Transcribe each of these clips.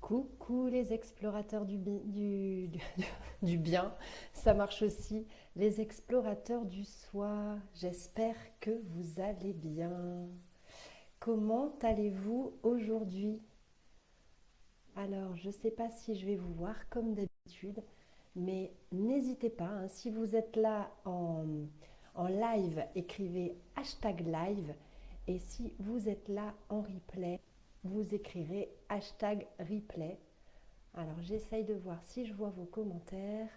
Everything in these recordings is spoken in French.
Coucou les explorateurs du bien, ça marche aussi. Les explorateurs du soi, j'espère que vous allez bien. Comment allez-vous aujourd'hui? Alors, je ne sais pas si je vais vous voir comme d'habitude, mais n'hésitez pas, hein, si vous êtes là en live, écrivez hashtag live. Et si vous êtes là en replay, vous écrirez hashtag replay. Alors j'essaye de voir si je vois vos commentaires.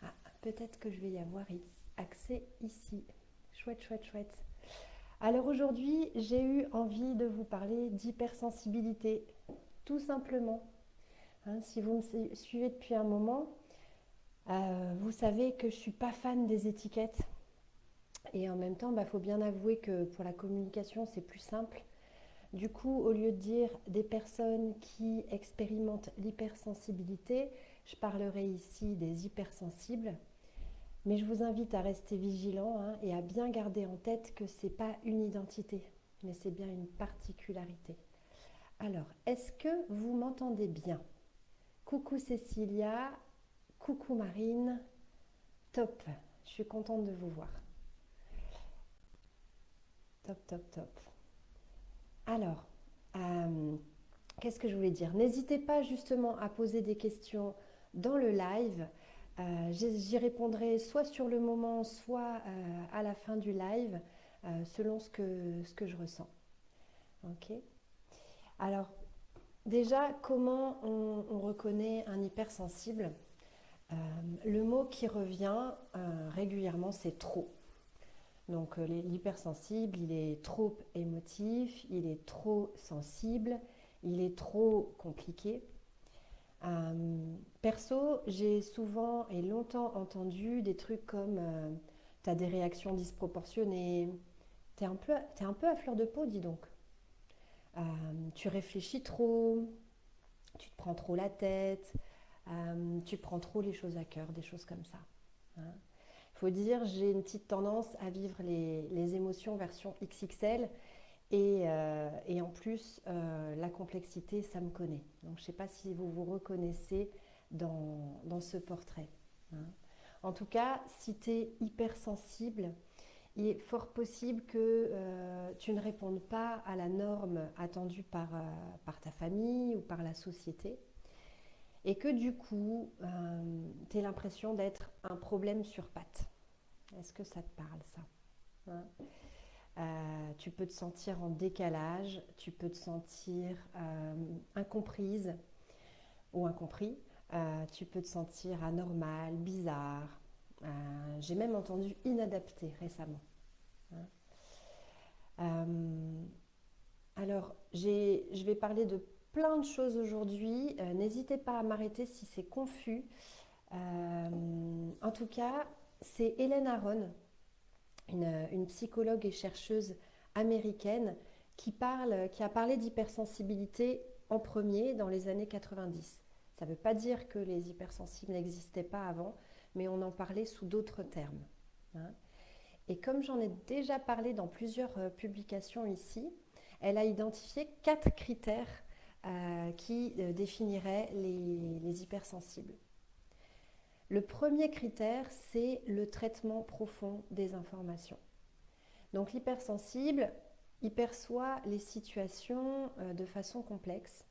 Ah, peut-être que je vais y avoir accès ici. Chouette, chouette, chouette. Alors aujourd'hui, j'ai eu envie de vous parler d'hypersensibilité, tout simplement. Hein, si vous me suivez depuis un moment, vous savez que je ne suis pas fan des étiquettes. Et en même temps, il faut bien avouer que pour la communication, c'est plus simple. Du coup, au lieu de dire des personnes qui expérimentent l'hypersensibilité, je parlerai ici des hypersensibles. Mais je vous invite à rester vigilant, hein, et à bien garder en tête que ce n'est pas une identité, mais c'est bien une particularité. Alors, est-ce que vous m'entendez bien? Coucou Cécilia, coucou Marine, top, je suis contente de vous voir. Top, top, top. Alors, euh, qu'est-ce que je voulais dire? N'hésitez pas justement à poser des questions dans le live. J'y répondrai soit sur le moment, soit à la fin du live, selon ce que je ressens. Ok. Alors, déjà, comment on reconnaît un hypersensible? Le mot qui revient régulièrement, c'est trop. Donc, l'hypersensible, il est trop émotif, il est trop sensible, il est trop compliqué. Perso, j'ai souvent et longtemps entendu des trucs comme t'as des réactions disproportionnées, t'es un peu à fleur de peau, dis donc. Euh, Tu réfléchis trop, tu te prends trop la tête, tu prends trop les choses à cœur, des choses comme ça. Hein. Faut dire, j'ai une petite tendance à vivre les émotions version XXL. Et en plus, la complexité, ça me connaît. Donc, je ne sais pas si vous vous reconnaissez dans ce portrait. Hein. En tout cas, si tu es hypersensible, il est fort possible que tu ne répondes pas à la norme attendue par ta famille ou par la société. Et que du coup, tu aies l'impression d'être un problème sur pattes. Est-ce que ça te parle, ça? Hein. Tu peux te sentir en décalage, tu peux te sentir incomprise ou incompris, tu peux te sentir anormal, bizarre. J'ai même entendu inadapté récemment. Hein. Euh, alors, je vais parler de plein de choses aujourd'hui. N'hésitez pas à m'arrêter si c'est confus. En tout cas, c'est Hélène Aron, une psychologue et chercheuse américaine qui a parlé d'hypersensibilité en premier dans les années 90. Ça ne veut pas dire que les hypersensibles n'existaient pas avant, mais on en parlait sous d'autres termes. Hein. Et comme j'en ai déjà parlé dans plusieurs publications ici, elle a identifié 4 critères qui définiraient les hypersensibles. Le premier critère, c'est le traitement profond des informations. Donc l'hypersensible, il perçoit les situations de façon complexe,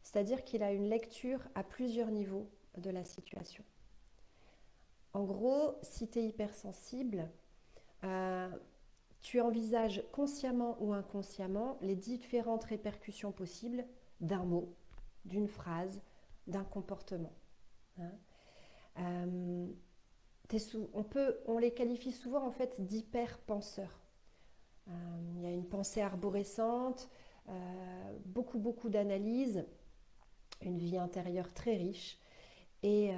c'est-à-dire qu'il a une lecture à plusieurs niveaux de la situation. En gros, si tu es hypersensible, euh, tu envisages consciemment ou inconsciemment les différentes répercussions possibles d'un mot, d'une phrase, d'un comportement. Hein. Euh, on les qualifie souvent en fait d'hyperpenseurs. Il y a une pensée arborescente, beaucoup d'analyses, une vie intérieure très riche. Et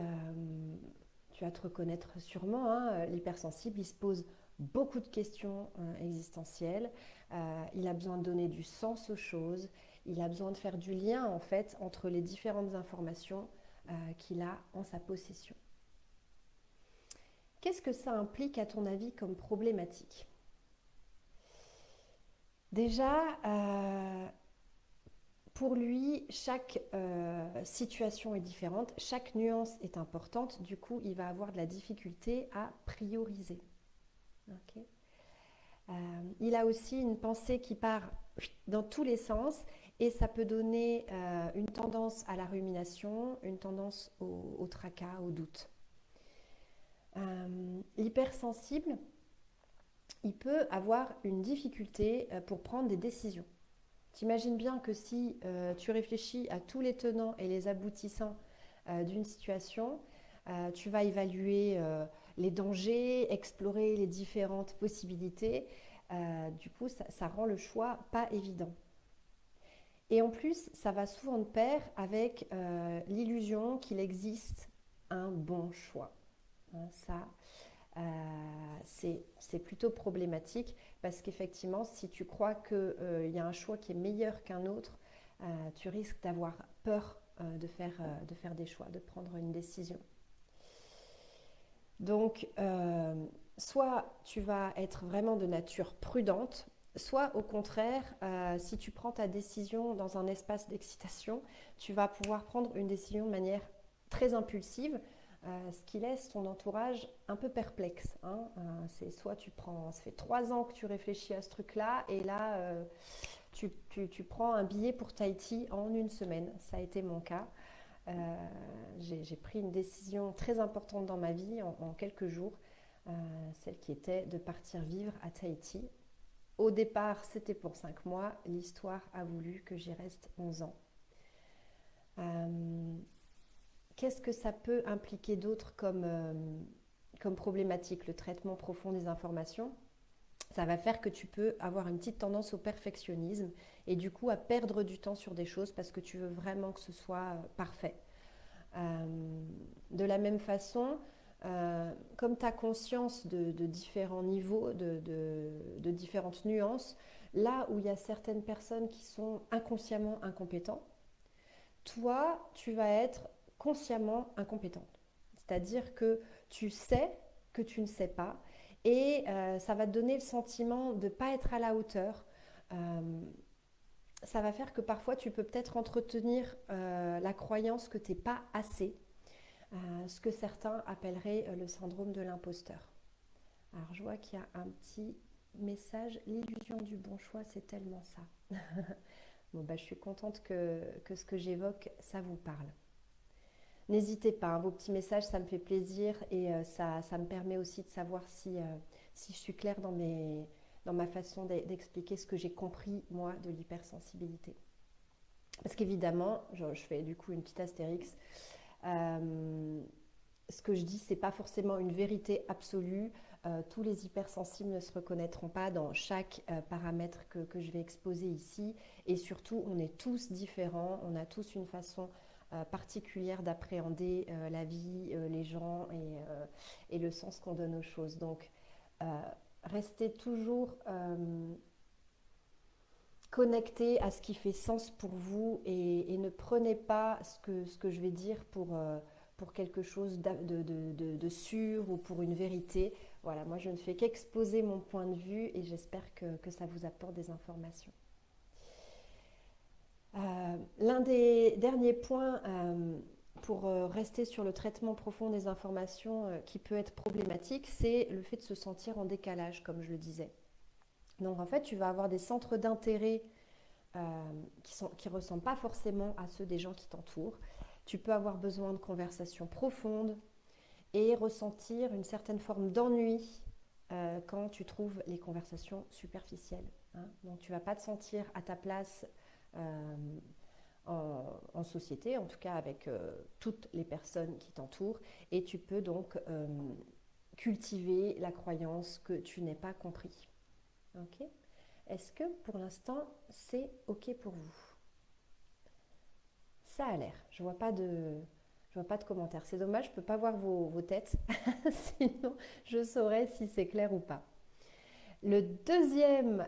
tu vas te reconnaître sûrement, hein, l'hypersensible, il se pose beaucoup de questions existentielles. Il a besoin de donner du sens aux choses. Il a besoin de faire du lien en fait entre les différentes informations qu'il a en sa possession. Qu'est-ce que ça implique à ton avis comme problématique? Déjà, Pour lui, chaque situation est différente, chaque nuance est importante, du coup, il va avoir de la difficulté à prioriser. Ok. Il a aussi une pensée qui part dans tous les sens et ça peut donner une tendance à la rumination, une tendance au tracas, au doute. L'hypersensible, il peut avoir une difficulté pour prendre des décisions. T'imagines bien que si tu réfléchis à tous les tenants et les aboutissants d'une situation, tu vas évaluer les dangers, explorer les différentes possibilités. Du coup, ça rend le choix pas évident. Et en plus, ça va souvent de pair avec l'illusion qu'il existe un bon choix. Hein, ça, c'est plutôt problématique parce qu'effectivement, si tu crois qu'il y a un choix qui est meilleur qu'un autre, tu risques d'avoir peur de faire des choix, de prendre une décision. Donc, soit tu vas être vraiment de nature prudente, soit au contraire, si tu prends ta décision dans un espace d'excitation, tu vas pouvoir prendre une décision de manière très impulsive, ce qui laisse ton entourage un peu perplexe. Hein. C'est soit tu prends, ça fait 3 ans que tu réfléchis à ce truc-là, et là, tu prends un billet pour Tahiti en une semaine. Ça a été mon cas. J'ai pris une décision très importante dans ma vie en quelques jours, celle qui était de partir vivre à Tahiti. Au départ, c'était pour 5 mois. L'histoire a voulu que j'y reste 11 ans. Qu'est-ce que ça peut impliquer d'autre comme problématique, le traitement profond des informations? Ça va faire que tu peux avoir une petite tendance au perfectionnisme et du coup à perdre du temps sur des choses parce que tu veux vraiment que ce soit parfait. De la même façon, comme tu as conscience de différents niveaux, de différentes nuances, là où il y a certaines personnes qui sont inconsciemment incompétentes, toi, tu vas être consciemment incompétente. C'est-à-dire que tu sais que tu ne sais pas et ça va te donner le sentiment de ne pas être à la hauteur. Euh, Ça va faire que parfois tu peux peut-être entretenir la croyance que tu n'es pas assez, ce que certains appelleraient le syndrome de l'imposteur. Alors je vois qu'il y a un petit message, l'illusion du bon choix, c'est tellement ça. Bon, bah, je suis contente que ce que j'évoque, ça vous parle. N'hésitez pas, hein, vos petits messages, ça me fait plaisir et ça me permet aussi de savoir si je suis claire dans ma façon d'expliquer ce que j'ai compris, moi, de l'hypersensibilité. Parce qu'évidemment, je fais du coup une petite astérix, euh, ce que je dis, c'est pas forcément une vérité absolue. Tous les hypersensibles ne se reconnaîtront pas dans chaque paramètre que je vais exposer ici. Et surtout, on est tous différents, on a tous une façon particulière d'appréhender la vie, les gens et le sens qu'on donne aux choses. Donc, euh, restez toujours connecté à ce qui fait sens pour vous et ne prenez pas ce que je vais dire pour quelque chose de sûr ou pour une vérité. Voilà, moi je ne fais qu'exposer mon point de vue et j'espère que ça vous apporte des informations. L'un des derniers points pour rester sur le traitement profond des informations qui peut être problématique, c'est le fait de se sentir en décalage, comme je le disais. Donc en fait, tu vas avoir des centres d'intérêt qui ne ressemblent pas forcément à ceux des gens qui t'entourent. Tu peux avoir besoin de conversations profondes et ressentir une certaine forme d'ennui quand tu trouves les conversations superficielles. Hein. Donc tu ne vas pas te sentir à ta place euh, en société, en tout cas avec toutes les personnes qui t'entourent, et tu peux donc cultiver la croyance que tu n'es pas compris. Ok. Est-ce que pour l'instant c'est ok pour vous? Ça a l'air. Je vois pas de commentaires. C'est dommage, je ne peux pas voir vos têtes. Sinon, je saurais si c'est clair ou pas. Le deuxième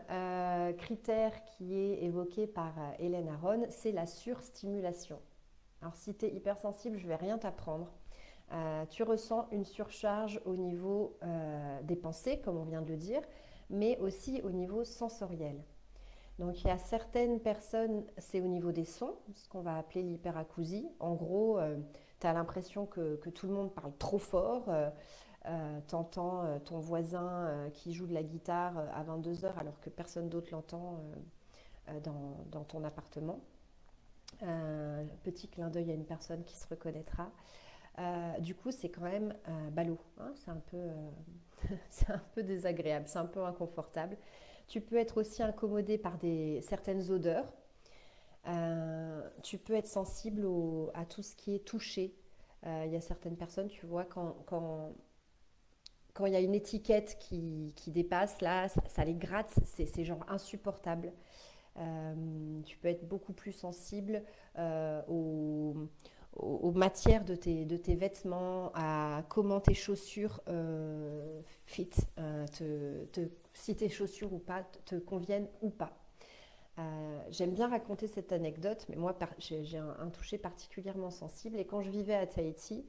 critère qui est évoqué par Hélène Aron, c'est la surstimulation. Alors si tu es hypersensible, je ne vais rien t'apprendre. Tu ressens une surcharge au niveau des pensées, comme on vient de le dire, mais aussi au niveau sensoriel. Donc il y a certaines personnes, c'est au niveau des sons, ce qu'on va appeler l'hyperacousie. En gros, tu as l'impression que tout le monde parle trop fort. T'entends ton voisin qui joue de la guitare à 22 heures alors que personne d'autre l'entend dans ton appartement. Petit clin d'œil à une personne qui se reconnaîtra. Du coup, c'est quand même ballot, hein, c'est un peu désagréable, c'est un peu inconfortable. Tu peux être aussi incommodé par certaines odeurs. Tu peux être sensible à tout ce qui est touché. Il y a certaines personnes, tu vois, quand il y a une étiquette qui dépasse, là, ça les gratte, c'est genre insupportable. Tu peux être beaucoup plus sensible aux, aux matières de tes vêtements, à comment tes chaussures fit, si tes chaussures ou pas te conviennent ou pas. J'aime bien raconter cette anecdote, mais moi j'ai un toucher particulièrement sensible. Et quand je vivais à Tahiti,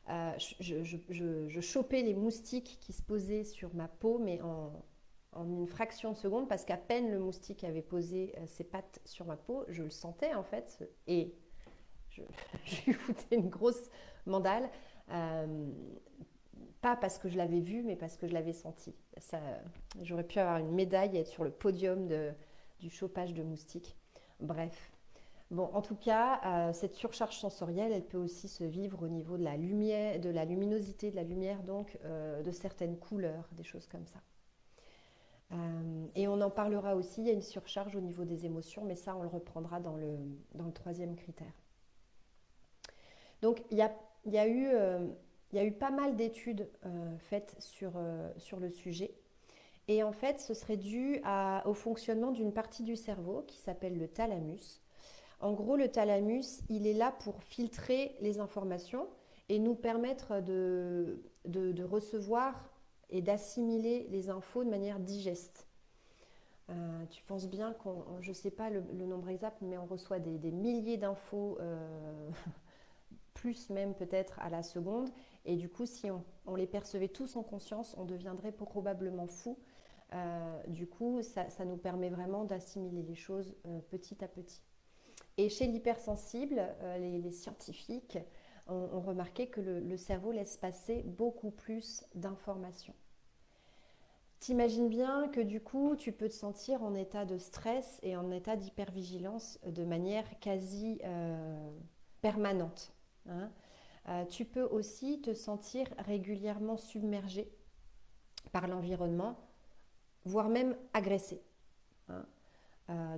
je chopais les moustiques qui se posaient sur ma peau, mais en une fraction de seconde, parce qu'à peine le moustique avait posé ses pattes sur ma peau, je le sentais en fait, et je, je lui foutais une grosse mandale. Euh, Pas parce que je l'avais vu, mais parce que je l'avais senti. Ça, j'aurais pu avoir une médaille et être sur le podium du chopage de moustiques. Bref. Bon, en tout cas, cette surcharge sensorielle, elle peut aussi se vivre au niveau de la lumière, de la luminosité, de la lumière, donc de certaines couleurs, des choses comme ça. Et on en parlera aussi, il y a une surcharge au niveau des émotions, mais ça, on le reprendra dans le troisième critère. Donc, il y a eu pas mal d'études faites sur le sujet. Et en fait, ce serait dû au fonctionnement d'une partie du cerveau qui s'appelle le thalamus. En gros, le thalamus, il est là pour filtrer les informations et nous permettre de recevoir et d'assimiler les infos de manière digeste. Tu penses bien je ne sais pas le nombre exact, mais on reçoit des milliers d'infos, plus même peut-être à la seconde. Et du coup, si on les percevait tous en conscience, on deviendrait probablement fou. Du coup, ça nous permet vraiment d'assimiler les choses petit à petit. Et chez l'hypersensible, les scientifiques ont remarqué que le cerveau laisse passer beaucoup plus d'informations. T'imagines bien que du coup, tu peux te sentir en état de stress et en état d'hypervigilance de manière quasi permanente, hein. Tu peux aussi te sentir régulièrement submergé par l'environnement, voire même agressé, hein.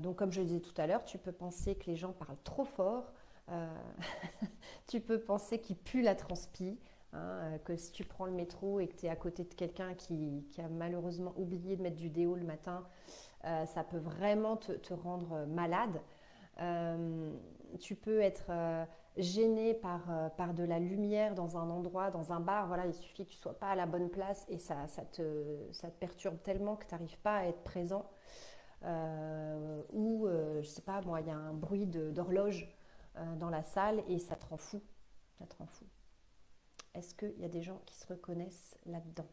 Donc comme je le disais tout à l'heure, tu peux penser que les gens parlent trop fort, euh, tu peux penser qu'ils puent la transpi, hein, que si tu prends le métro et que tu es à côté de quelqu'un qui a malheureusement oublié de mettre du déo le matin, ça peut vraiment te rendre malade. Euh, Tu peux être gêné par de la lumière dans un endroit, dans un bar. Voilà, il suffit que tu ne sois pas à la bonne place et ça te perturbe tellement que tu n'arrives pas à être présent. Ou, je sais pas, moi, il y a un bruit d'horloge dans la salle et ça te rend fou. Ça te rend fou. Est-ce qu'il y a des gens qui se reconnaissent là-dedans?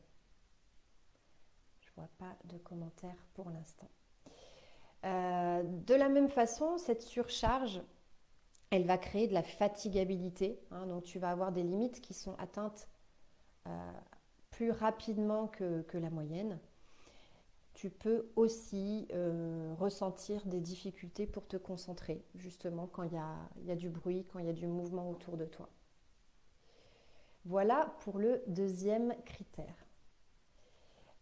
Je vois pas de commentaires pour l'instant. De la même façon, cette surcharge, elle va créer de la fatigabilité, hein, donc tu vas avoir des limites qui sont atteintes euh, plus rapidement que la moyenne. Tu peux aussi ressentir des difficultés pour te concentrer, justement quand il y a du bruit, quand il y a du mouvement autour de toi. Voilà pour le deuxième critère.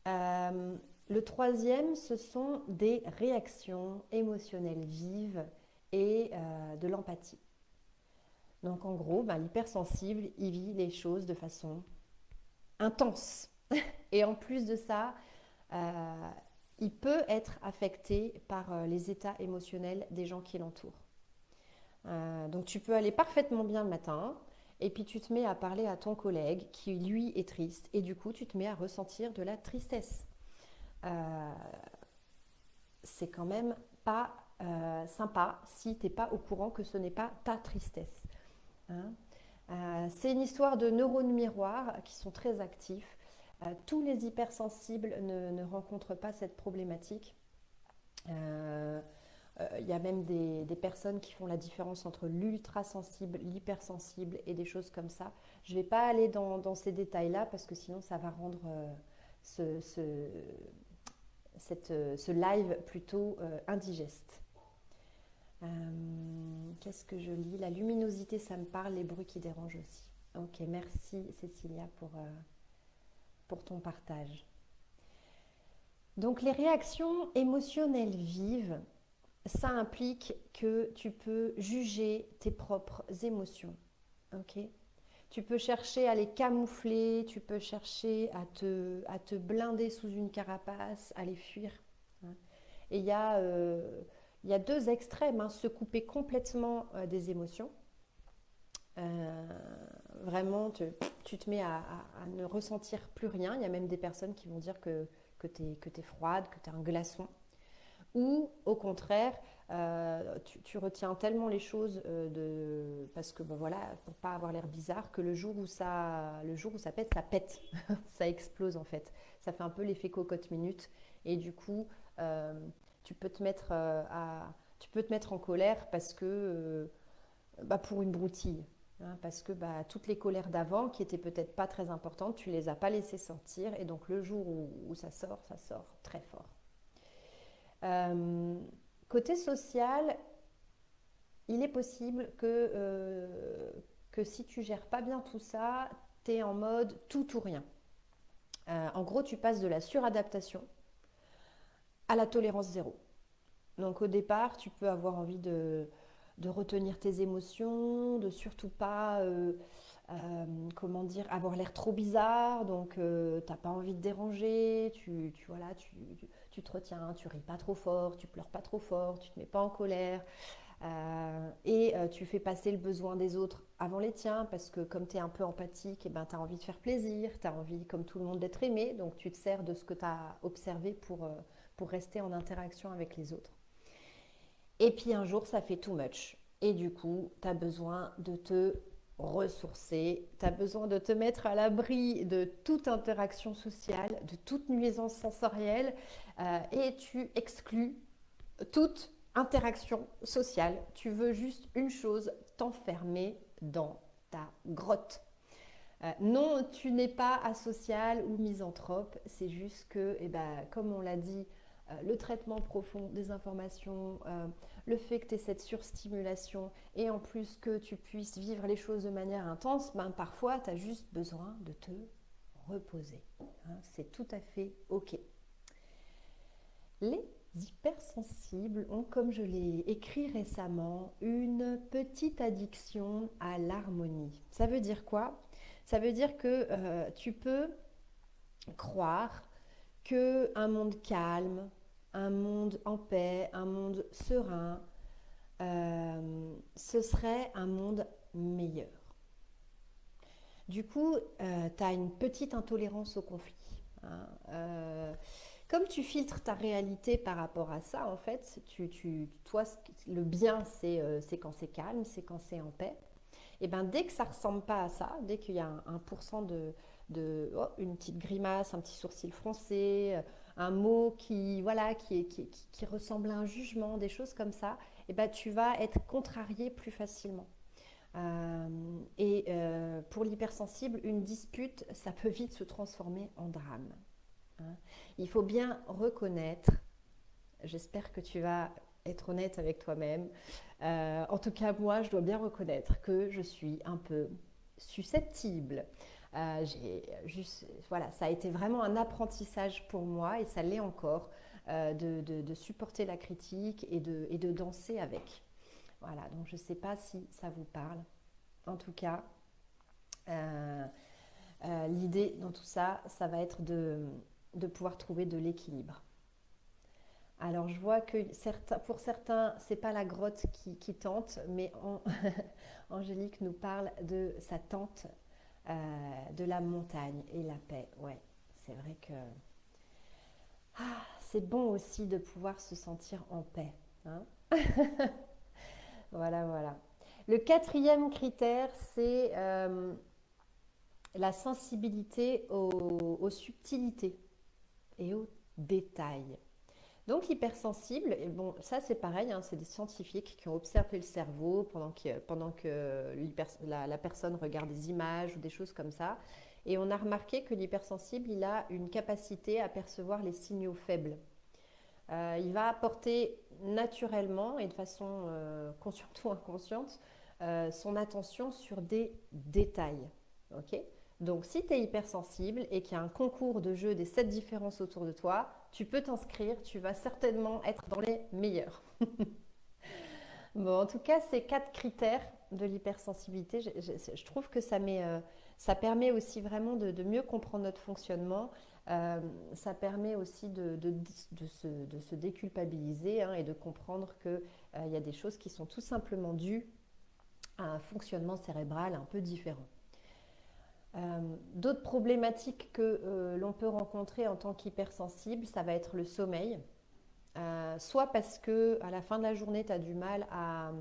Euh, le troisième, ce sont des réactions émotionnelles vives et de l'empathie. Donc en gros, l'hypersensible, il vit les choses de façon intense. Et en plus de ça, euh, il peut être affecté par les états émotionnels des gens qui l'entourent. Donc tu peux aller parfaitement bien le matin et puis tu te mets à parler à ton collègue qui lui est triste et du coup tu te mets à ressentir de la tristesse. Euh, c'est quand même pas sympa si tu n'es pas au courant que ce n'est pas ta tristesse, hein. C'est une histoire de neurones miroirs qui sont très actifs. Tous les hypersensibles ne rencontrent pas cette problématique. Il y a même des personnes qui font la différence entre l'ultra-sensible, l'hypersensible et des choses comme ça. Je ne vais pas aller dans ces détails-là parce que sinon ça va rendre ce, ce- ce live plutôt indigeste. Qu'est-ce que je lis? La luminosité, ça me parle, les bruits qui dérangent aussi. Ok, merci Cécilia pour ton partage. Donc les réactions émotionnelles vives, ça implique que tu peux juger tes propres émotions. Ok? Tu peux chercher à les camoufler, tu peux chercher à te blinder sous une carapace, à les fuir. Hein. Et il y a deux extrêmes, hein, se couper complètement des émotions. Euh, Vraiment, tu te mets à ne ressentir plus rien. Il y a même des personnes qui vont dire que tu es froide, que tu es un glaçon. Ou au contraire, tu retiens tellement les choses parce que bon, voilà, pour pas avoir l'air bizarre, que le jour où ça pète, ça explose en fait. Ça fait un peu l'effet cocotte minute et du coup, euh, tu peux te mettre tu peux te mettre en colère parce que bah, pour une broutille. Hein, parce que bah, toutes les colères d'avant, qui étaient peut-être pas très importantes, tu les as pas laissées sortir. Et donc le jour où ça sort très fort. Euh, Côté social, il est possible que si tu gères pas bien tout ça, tu es en mode tout ou rien. En gros, tu passes de la suradaptation à la tolérance zéro. Donc au départ, tu peux avoir envie de retenir tes émotions, de surtout pas, comment dire, avoir l'air trop bizarre. Donc t'as pas envie de déranger, voilà, tu te retiens, tu ris pas trop fort, tu pleures pas trop fort, tu te mets pas en colère. Tu fais passer le besoin des autres avant les tiens parce que comme tu es un peu empathique, eh ben, tu as envie de faire plaisir, tu as envie comme tout le monde d'être aimé, donc tu te sers de ce que tu as observé pour rester en interaction avec les autres. Et puis un jour, ça fait too much. Et du coup, tu as besoin de te ressourcer, tu as besoin de te mettre à l'abri de toute interaction sociale, de toute nuisance sensorielle, et tu exclus toute interaction sociale. Tu veux juste une chose, t'enfermer dans ta grotte. Non, tu n'es pas asocial ou misanthrope, c'est juste que, eh ben, comme on l'a dit, le traitement profond des informations, le fait que tu aies cette surstimulation et en plus que tu puisses vivre les choses de manière intense, ben, parfois tu as juste besoin de te reposer. Hein, c'est tout à fait OK. Les hypersensibles ont, comme je l'ai écrit récemment, une petite addiction à l'harmonie. Ça veut dire quoi? Ça veut dire que tu peux croire que un monde calme, un monde en paix, un monde serein, ce serait un monde meilleur. Du coup, tu as une petite intolérance au conflit. Hein. Comme tu filtres ta réalité par rapport à ça, en fait, toi, le bien, c'est quand c'est calme, c'est quand c'est en paix. Et ben dès que ça ressemble pas à ça, dès qu'il y a un pourcent une petite grimace, un petit sourcil froncé, un mot qui voilà qui ressemble à un jugement, des choses comme ça, et ben tu vas être contrarié plus facilement. Pour l'hypersensible, une dispute, ça peut vite se transformer en drame. Hein. Il faut bien reconnaître, j'espère que tu vas être honnête avec toi-même, en tout cas moi je dois bien reconnaître que je suis un peu susceptible. Voilà, ça a été vraiment un apprentissage pour moi et ça l'est encore de supporter la critique et de danser avec. Voilà, donc je ne sais pas si ça vous parle. En tout cas, euh, l'idée dans tout ça, ça va être de pouvoir trouver de l'équilibre. Alors je vois que pour certains, c'est pas la grotte qui tente, mais Angélique nous parle de sa tente, de la montagne et la paix. Ouais, c'est vrai que c'est bon aussi de pouvoir se sentir en paix. Hein. Voilà, voilà. Le quatrième critère, c'est la sensibilité aux subtilités et aux détails. Donc l'hypersensible, et bon, ça c'est pareil, hein, c'est des scientifiques qui ont observé le cerveau pendant que la personne regarde des images ou des choses comme ça. Et on a remarqué que l'hypersensible, il a une capacité à percevoir les signaux faibles. Il va apporter naturellement et de façon consciente ou inconsciente son attention sur des détails. Ok. Donc, si tu es hypersensible et qu'il y a un concours de jeu des 7 différences autour de toi, tu peux t'inscrire, tu vas certainement être dans les meilleurs. Bon, en tout cas, ces 4 critères de l'hypersensibilité, je trouve que ça permet aussi vraiment de mieux comprendre notre fonctionnement. Ça permet aussi de se déculpabiliser, hein, et de comprendre qu'il y a des choses qui sont tout simplement dues à un fonctionnement cérébral un peu différent. D'autres problématiques que l'on peut rencontrer en tant qu'hypersensible, ça va être le sommeil. Soit parce que à la fin de la journée, tu as du mal à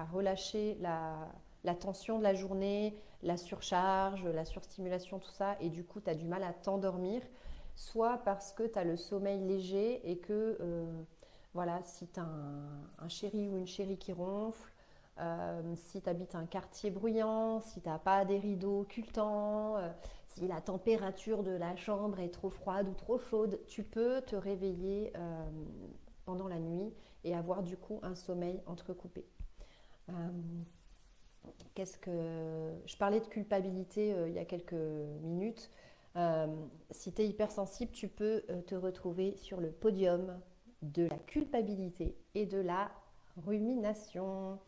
relâcher la tension de la journée, la surcharge, la surstimulation, tout ça, et du coup, tu as du mal à t'endormir. Soit parce que tu as le sommeil léger et que, voilà, si tu as un chéri ou une chérie qui ronfle, si tu habites un quartier bruyant, si tu n'as pas des rideaux occultants, si la température de la chambre est trop froide ou trop chaude, tu peux te réveiller pendant la nuit et avoir du coup un sommeil entrecoupé. Euh, Qu'est-ce que je parlais de culpabilité il y a quelques minutes. Euh, Si tu es hypersensible, tu peux te retrouver sur le podium de la culpabilité et de la rumination.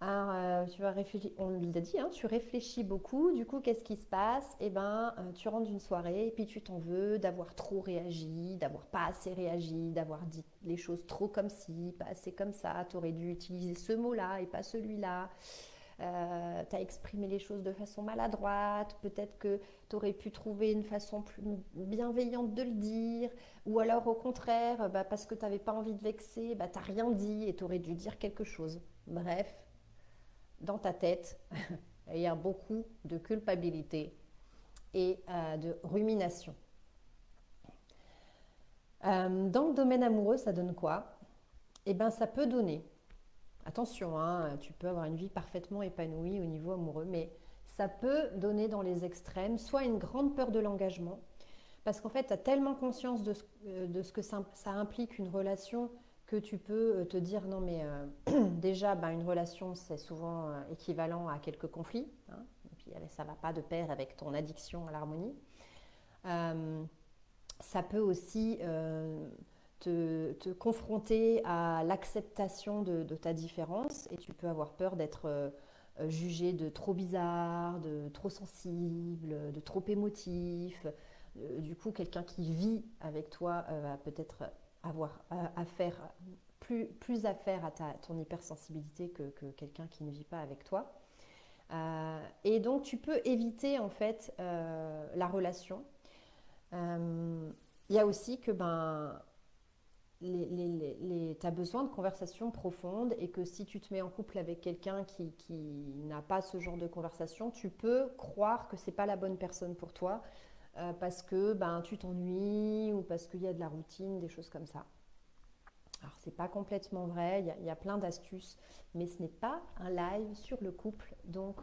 Alors, tu vas réfléchir, on l'a dit, hein, tu réfléchis beaucoup. Du coup, qu'est-ce qui se passe? Eh ben, tu rentres d'une soirée et puis tu t'en veux d'avoir trop réagi, d'avoir pas assez réagi, d'avoir dit les choses trop comme ci, pas assez comme ça. Tu aurais dû utiliser ce mot-là et pas celui-là. Tu as exprimé les choses de façon maladroite. Peut-être que tu aurais pu trouver une façon plus bienveillante de le dire. Ou alors, au contraire, bah, parce que tu n'avais pas envie de vexer, bah, tu n'as rien dit et tu aurais dû dire quelque chose. Bref, dans ta tête, il y a beaucoup de culpabilité et de rumination. Dans le domaine amoureux, ça donne quoi? Eh bien, ça peut donner. Attention, hein, tu peux avoir une vie parfaitement épanouie au niveau amoureux, mais ça peut donner dans les extrêmes, soit une grande peur de l'engagement, parce qu'en fait, tu as tellement conscience de ce que ça implique une relation que tu peux te dire non mais déjà ben, une relation c'est souvent équivalent à quelques conflits, hein, et puis ça ne va pas de pair avec ton addiction à l'harmonie. Euh, Ça peut aussi te confronter à l'acceptation de ta différence et tu peux avoir peur d'être jugé de trop bizarre, de trop sensible, de trop émotif. Du coup, quelqu'un qui vit avec toi va peut-être avoir affaire, plus affaire à ton hypersensibilité que quelqu'un qui ne vit pas avec toi. Et donc, tu peux éviter en fait la relation. Euh, Il y a aussi que ben, tu as besoin de conversations profondes et que si tu te mets en couple avec quelqu'un qui n'a pas ce genre de conversation, tu peux croire que c'est pas la bonne personne pour toi parce que ben, tu t'ennuies ou parce qu'il y a de la routine, des choses comme ça. Alors, c'est pas complètement vrai, il y a plein d'astuces, mais ce n'est pas un live sur le couple, donc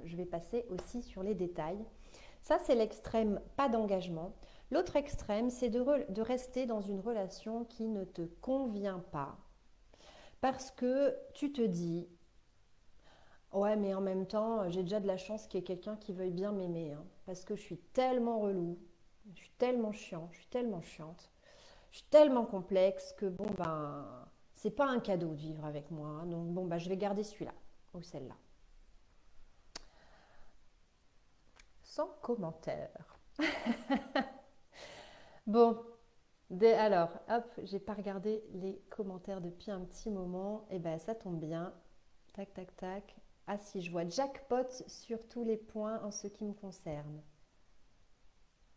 je vais passer aussi sur les détails. Ça, c'est l'extrême pas d'engagement. L'autre extrême, c'est de rester dans une relation qui ne te convient pas. Parce que tu te dis, ouais, mais en même temps, j'ai déjà de la chance qu'il y ait quelqu'un qui veuille bien m'aimer, hein, parce que je suis tellement relou, je suis tellement chiant, je suis tellement chiante, je suis tellement complexe que bon, ben, c'est pas un cadeau de vivre avec moi, hein, donc bon, ben, je vais garder celui-là ou celle-là. Sans commentaire. Bon, alors, hop, j'ai pas regardé les commentaires depuis un petit moment. Et ben, ça tombe bien. Tac, tac, tac. Ah si, je vois jackpot sur tous les points en ce qui me concerne.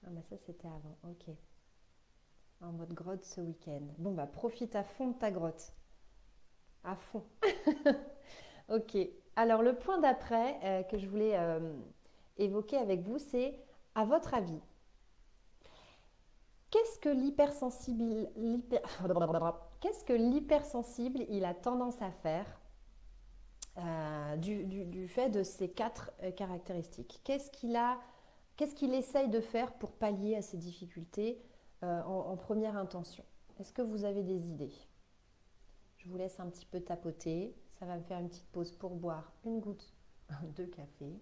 Ah bah ça c'était avant, ok. En mode grotte ce week-end. Bon bah profite à fond de ta grotte. À fond. Ok. Alors le point d'après que je voulais évoquer avec vous, c'est à votre avis, Qu'est-ce que qu'est-ce que l'hypersensible, il a tendance à faire du fait de ces quatre caractéristiques? Qu'est-ce qu'il essaye de faire pour pallier à ces difficultés en première intention? Est-ce que vous avez des idées? Je vous laisse un petit peu tapoter. Ça va me faire une petite pause pour boire une goutte de café.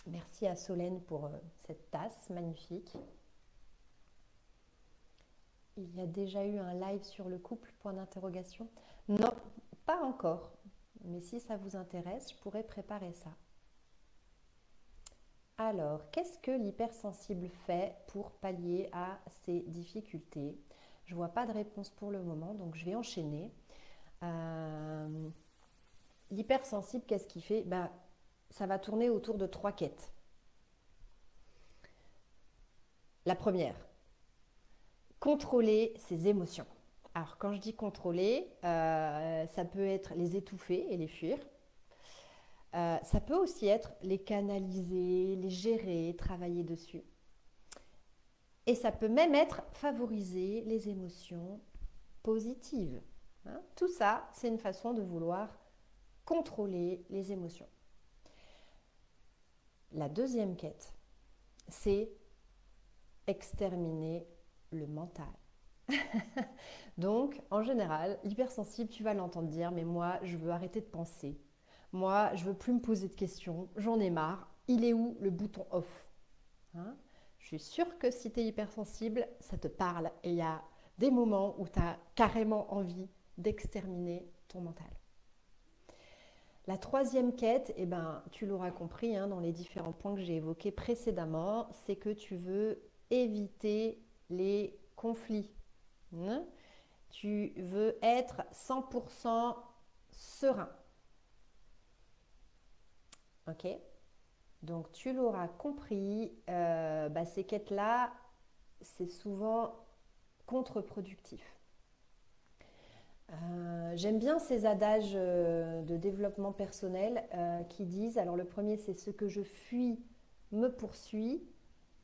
Merci à Solène pour cette tasse magnifique. Il y a déjà eu un live sur le couple, point d'interrogation? Non, pas encore. Mais si ça vous intéresse, je pourrais préparer ça. Alors, qu'est-ce que l'hypersensible fait pour pallier à ces difficultés? Je ne vois pas de réponse pour le moment, donc je vais enchaîner. L'hypersensible, qu'est-ce qu'il fait? Ça va tourner autour de 3 quêtes. La première, contrôler ses émotions. Alors, quand je dis contrôler, ça peut être les étouffer et les fuir. Ça peut aussi être les canaliser, les gérer, travailler dessus. Et ça peut même être favoriser les émotions positives. Hein. Tout ça, c'est une façon de vouloir contrôler les émotions. La deuxième quête, c'est exterminer le mental. Donc, en général, l'hypersensible, tu vas l'entendre dire, mais moi, je veux arrêter de penser. Moi, je veux plus me poser de questions, j'en ai marre. Il est où le bouton off? Hein? Je suis sûre que si tu es hypersensible, ça te parle et il y a des moments où tu as carrément envie d'exterminer ton mental. La troisième quête, tu l'auras compris dans les différents points que j'ai évoqués précédemment, c'est que tu veux éviter les conflits. Hein? Tu veux être 100% serein. Ok? Donc tu l'auras compris, ces quêtes-là, c'est souvent contre-productif. J'aime bien ces adages de développement personnel qui disent, alors le premier c'est ce que je fuis me poursuit,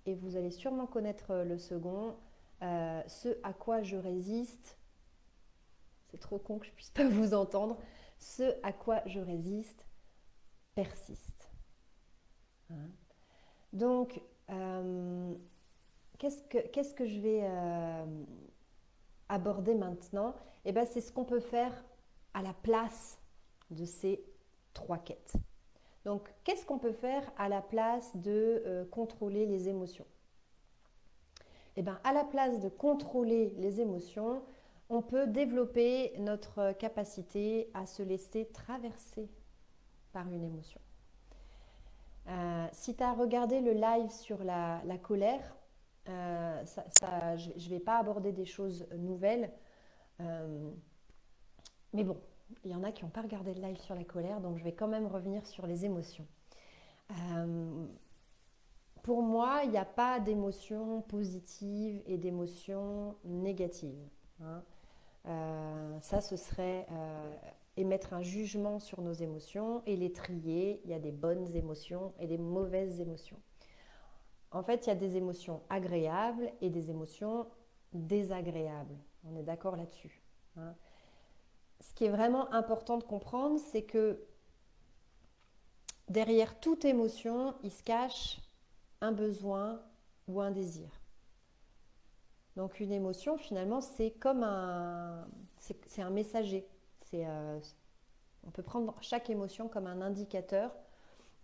et vous allez sûrement connaître le second, ce à quoi je résiste, c'est trop con que je ne puisse pas vous entendre, ce à quoi je résiste persiste. Hein? Donc, qu'est-ce que je vais aborder maintenant? C'est ce qu'on peut faire à la place de ces 3 quêtes. Donc, qu'est-ce qu'on peut faire à la place de contrôler les émotions? À la place de contrôler les émotions, on peut développer notre capacité à se laisser traverser par une émotion. Si tu as regardé le live sur la colère, je ne vais pas aborder des choses nouvelles, mais bon, il y en a qui n'ont pas regardé le live sur la colère, donc je vais quand même revenir sur les émotions. Pour moi, il n'y a pas d'émotions positives et d'émotions négatives. Hein. Ça, ce serait émettre un jugement sur nos émotions et les trier. Il y a des bonnes émotions et des mauvaises émotions. En fait, il y a des émotions agréables et des émotions désagréables. On est d'accord là-dessus. Hein. Ce qui est vraiment important de comprendre, c'est que derrière toute émotion, il se cache un besoin ou un désir. Donc une émotion, finalement, c'est comme c'est un messager. On peut prendre chaque émotion comme un indicateur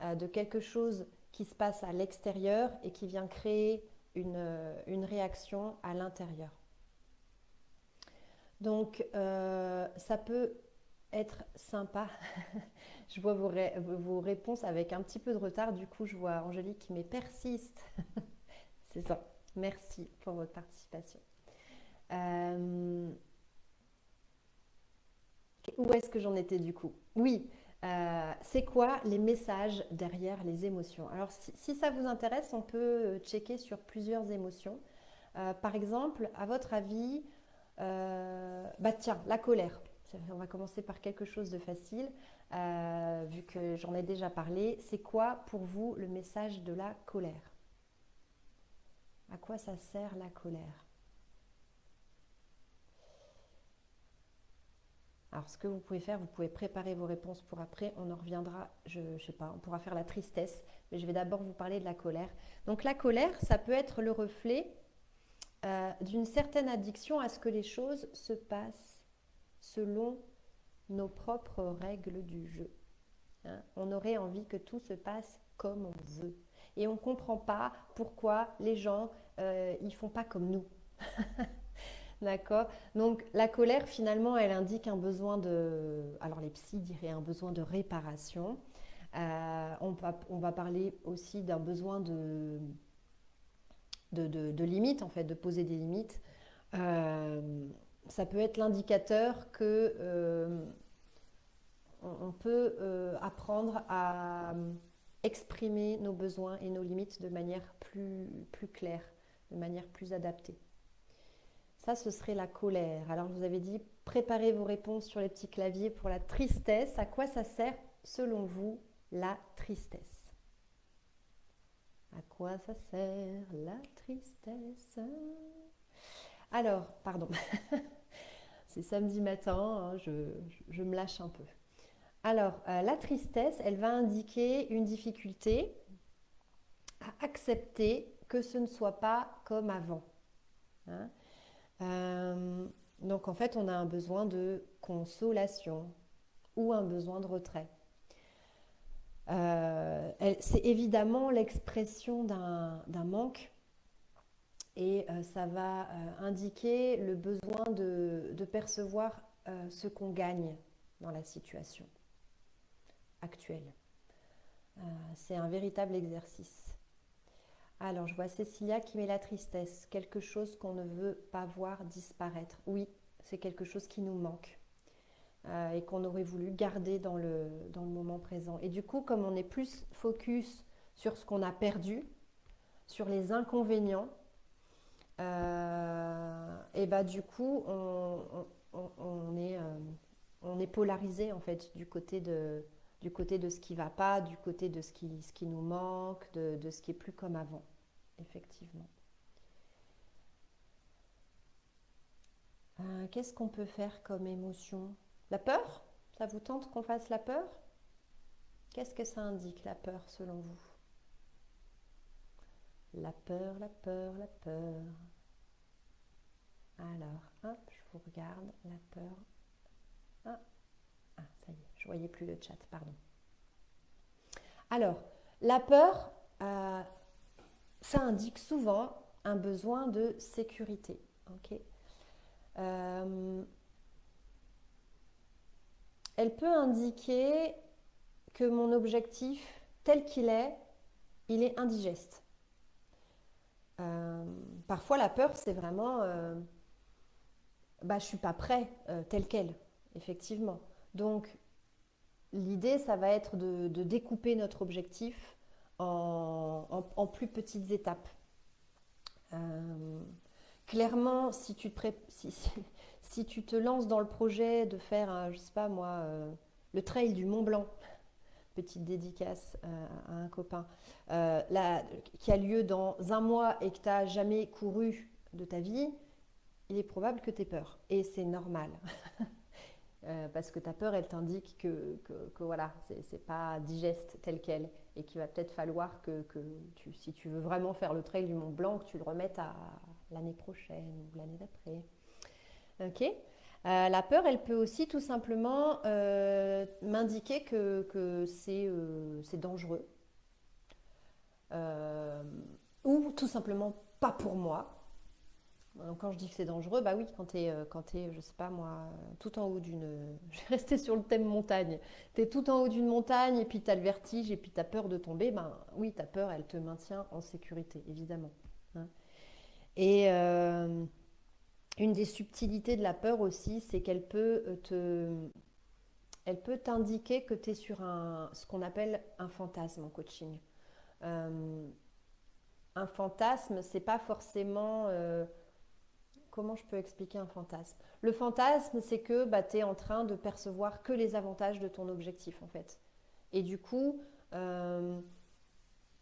de quelque chose qui se passe à l'extérieur et qui vient créer une réaction à l'intérieur. Donc ça peut être sympa. Je vois vos réponses avec un petit peu de retard. Du coup, je vois Angélique qui persiste. C'est ça. Merci pour votre participation. Où est-ce que j'en étais du coup? Oui, c'est quoi les messages derrière les émotions? Alors, si ça vous intéresse, on peut checker sur plusieurs émotions. Par exemple, à votre avis, tiens, la colère. On va commencer par quelque chose de facile, vu que j'en ai déjà parlé. C'est quoi pour vous le message de la colère? À quoi ça sert la colère? Alors, ce que vous pouvez faire, vous pouvez préparer vos réponses pour après. On en reviendra, je ne sais pas, on pourra faire la tristesse. Mais je vais d'abord vous parler de la colère. Donc, la colère, ça peut être le reflet d'une certaine addiction à ce que les choses se passent selon nos propres règles du jeu. Hein. On aurait envie que tout se passe comme on veut. Et on ne comprend pas pourquoi les gens, ils font pas comme nous. D'accord. Donc la colère, finalement, elle indique un besoin de... Alors les psys diraient un besoin de réparation. On va parler aussi d'un besoin de limites, en fait, de poser des limites. Euh, Ça peut être l'indicateur que on peut apprendre à exprimer nos besoins et nos limites de manière plus claire, de manière plus adaptée. Ça, ce serait la colère. Alors, je vous avais dit, préparez vos réponses sur les petits claviers pour la tristesse. À quoi ça sert, selon vous, la tristesse? À quoi ça sert la tristesse? Alors, pardon, c'est samedi matin, hein, je me lâche un peu. Alors, la tristesse, elle va indiquer une difficulté à accepter que ce ne soit pas comme avant. Hein. Euh, donc, en fait, on a un besoin de consolation ou un besoin de retrait. C'est évidemment l'expression d'un manque et ça va indiquer le besoin de percevoir ce qu'on gagne dans la situation actuelle. C'est un véritable exercice. Alors, je vois Cécilia qui met la tristesse, quelque chose qu'on ne veut pas voir disparaître. Oui, c'est quelque chose qui nous manque et qu'on aurait voulu garder dans le moment présent. Et du coup, comme on est plus focus sur ce qu'on a perdu, sur les inconvénients, et bah du coup, on est polarisé en fait du côté de ce qui ne va pas, du côté de ce qui nous manque, de ce qui est plus comme avant, effectivement. Qu'est-ce qu'on peut faire comme émotion? La peur? Ça vous tente qu'on fasse la peur? Qu'est-ce que ça indique, la peur, selon vous? La peur, la peur, la peur. Alors, hop, je vous regarde, la peur. Ah, ça y est, je ne voyais plus le chat, pardon. Alors, la peur, ça indique souvent un besoin de sécurité. Ok. Elle peut indiquer que mon objectif, tel qu'il est, il est indigeste. Parfois, la peur, c'est vraiment, bah, je suis pas prêt, tel quel, effectivement. Donc, l'idée, ça va être de découper notre objectif en plus petites étapes. Euh, Clairement, si tu te lances dans le projet de faire, je sais pas moi, le trail du Mont Blanc, petite dédicace à un copain, qui a lieu dans un mois et que tu n'as jamais couru de ta vie, il est probable que tu aies peur. Et c'est normal. Parce que ta peur, elle t'indique que voilà, c'est pas digeste tel quel et qu'il va peut-être falloir si tu veux vraiment faire le trail du Mont Blanc, que tu le remettes à l'année prochaine ou l'année d'après. Ok. La peur, elle peut aussi tout simplement m'indiquer que c'est dangereux euh, ou tout simplement pas pour moi. Quand je dis que c'est dangereux, bah oui, quand t'es, je sais pas moi, tout en haut d'une... Je vais rester sur le thème montagne. T'es tout en haut d'une montagne et puis t'as le vertige et puis t'as peur de tomber, ben oui, ta peur, elle te maintient en sécurité, évidemment. Hein. Et une des subtilités de la peur aussi, c'est elle peut t'indiquer que tu es sur ce qu'on appelle un fantasme en coaching. Euh, un fantasme, c'est pas forcément... comment je peux expliquer un fantasme? Le fantasme, c'est que bah, tu es en train de percevoir que les avantages de ton objectif, en fait. Et du coup,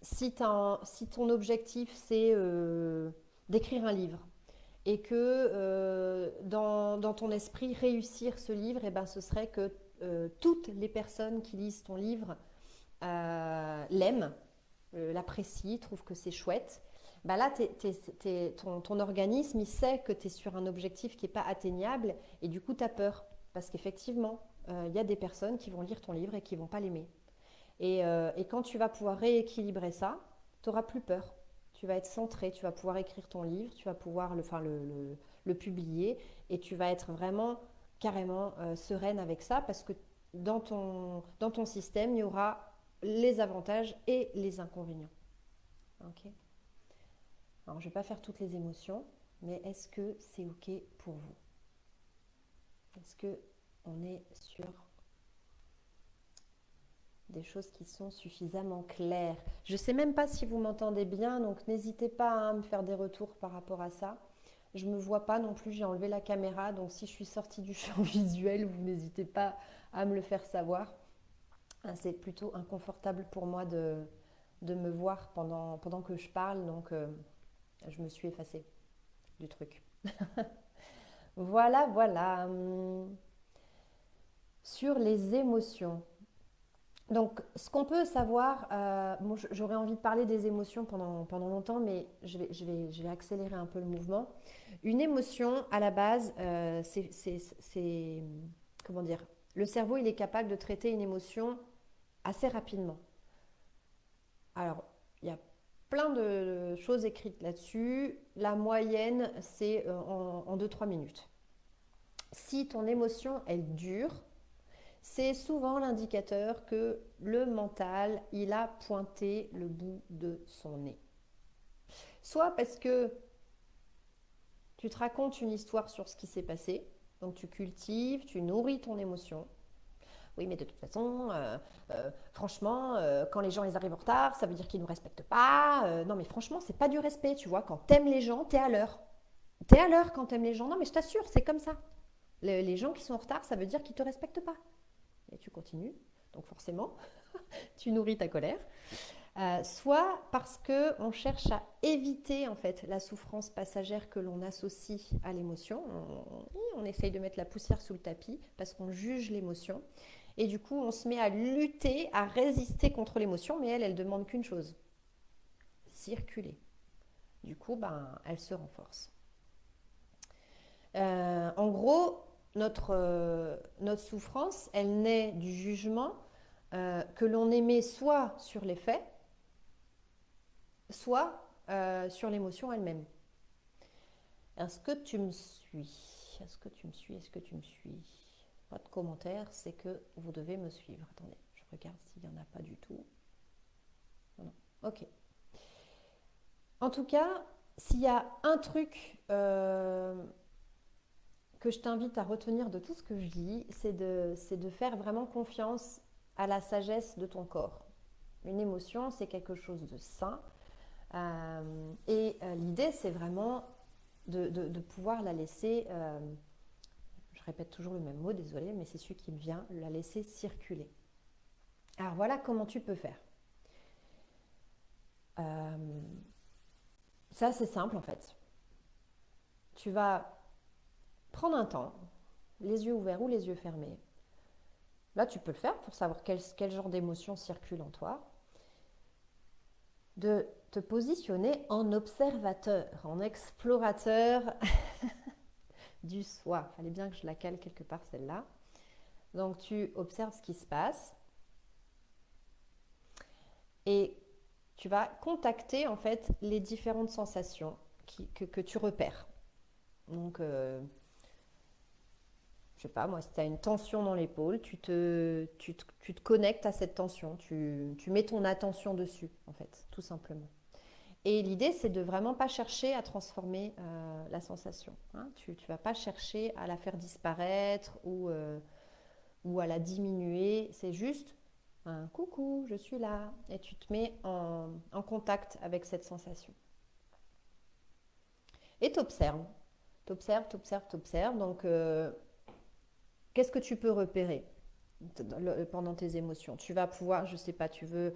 si ton objectif c'est d'écrire un livre et que dans ton esprit, réussir ce livre, eh ben, ce serait que toutes les personnes qui lisent ton livre l'aiment, l'apprécient, trouvent que c'est chouette. Bah là, ton organisme, il sait que tu es sur un objectif qui n'est pas atteignable et du coup, tu as peur. Parce qu'effectivement, il y a des personnes qui vont lire ton livre et qui ne vont pas l'aimer. Et quand tu vas pouvoir rééquilibrer ça, tu n'auras plus peur. Tu vas être centré, tu vas pouvoir écrire ton livre, tu vas pouvoir le publier et tu vas être vraiment carrément sereine avec ça parce que dans ton système, il y aura les avantages et les inconvénients. Ok. Alors, je ne vais pas faire toutes les émotions, mais est-ce que c'est OK pour vous? Est-ce que on est sur des choses qui sont suffisamment claires? Je ne sais même pas si vous m'entendez bien, donc n'hésitez pas à me faire des retours par rapport à ça. Je ne me vois pas non plus, j'ai enlevé la caméra, donc si je suis sortie du champ visuel, vous n'hésitez pas à me le faire savoir. C'est plutôt inconfortable pour moi de me voir pendant que je parle, donc je me suis effacée du truc. Voilà, voilà. Sur les émotions. Donc, ce qu'on peut savoir, bon, j'aurais envie de parler des émotions pendant longtemps, mais je vais accélérer un peu le mouvement. Une émotion, à la base, comment dire, le cerveau, il est capable de traiter une émotion assez rapidement. Alors, il y a plein de choses écrites là-dessus. La moyenne, c'est en 2-3 minutes. Si ton émotion, elle dure, c'est souvent l'indicateur que le mental, il a pointé le bout de son nez. Soit parce que tu te racontes une histoire sur ce qui s'est passé, donc tu cultives, tu nourris ton émotion. Oui, mais de toute façon, franchement, quand les gens ils arrivent en retard, ça veut dire qu'ils ne nous respectent pas. Non, mais franchement, c'est pas du respect, tu vois. Quand t'aimes les gens, t'es à l'heure. T'es à l'heure quand t'aimes les gens. Non, mais je t'assure, c'est comme ça. Les gens qui sont en retard, ça veut dire qu'ils te respectent pas. Et tu continues. Donc forcément, tu nourris ta colère. Soit parce que on cherche à éviter en fait la souffrance passagère que l'on associe à l'émotion. On essaye de mettre la poussière sous le tapis parce qu'on juge l'émotion. Et du coup, on se met à lutter, à résister contre l'émotion, mais elle demande qu'une chose, circuler. Du coup, ben, elle se renforce. En gros, notre souffrance, elle naît du jugement que l'on émet soit sur les faits, soit sur l'émotion elle-même. Est-ce que tu me suis? Est-ce que tu me suis? Est-ce que tu me suis? Pas de commentaire, c'est que vous devez me suivre. Attendez, je regarde s'il n'y en a pas du tout. Non, non. Ok. En tout cas, s'il y a un truc que je t'invite à retenir de tout ce que je dis, c'est de faire vraiment confiance à la sagesse de ton corps. Une émotion, c'est quelque chose de sain. L'idée, c'est vraiment de pouvoir la laisser, je répète toujours le même mot, désolé, mais c'est celui qui me vient, la laisser circuler. Alors voilà comment tu peux faire. Ça, c'est simple en fait. Tu vas prendre un temps, les yeux ouverts ou les yeux fermés. Là, tu peux le faire pour savoir quel genre d'émotion circule en toi. De te positionner en observateur, en explorateur du soi. Il fallait bien que je la cale quelque part celle-là. Donc tu observes ce qui se passe et tu vas contacter en fait les différentes sensations que tu repères. Donc je sais pas moi, si tu as une tension dans l'épaule, tu te connectes à cette tension, tu mets ton attention dessus en fait, tout simplement. Et l'idée, c'est de vraiment pas chercher à transformer la sensation. Hein. Tu ne vas pas chercher à la faire disparaître ou à la diminuer. C'est juste un coucou, je suis là. Et tu te mets en contact avec cette sensation. Et t'observes. T'observes. Donc, qu'est-ce que tu peux repérer pendant tes émotions? Tu vas pouvoir, je sais pas, tu veux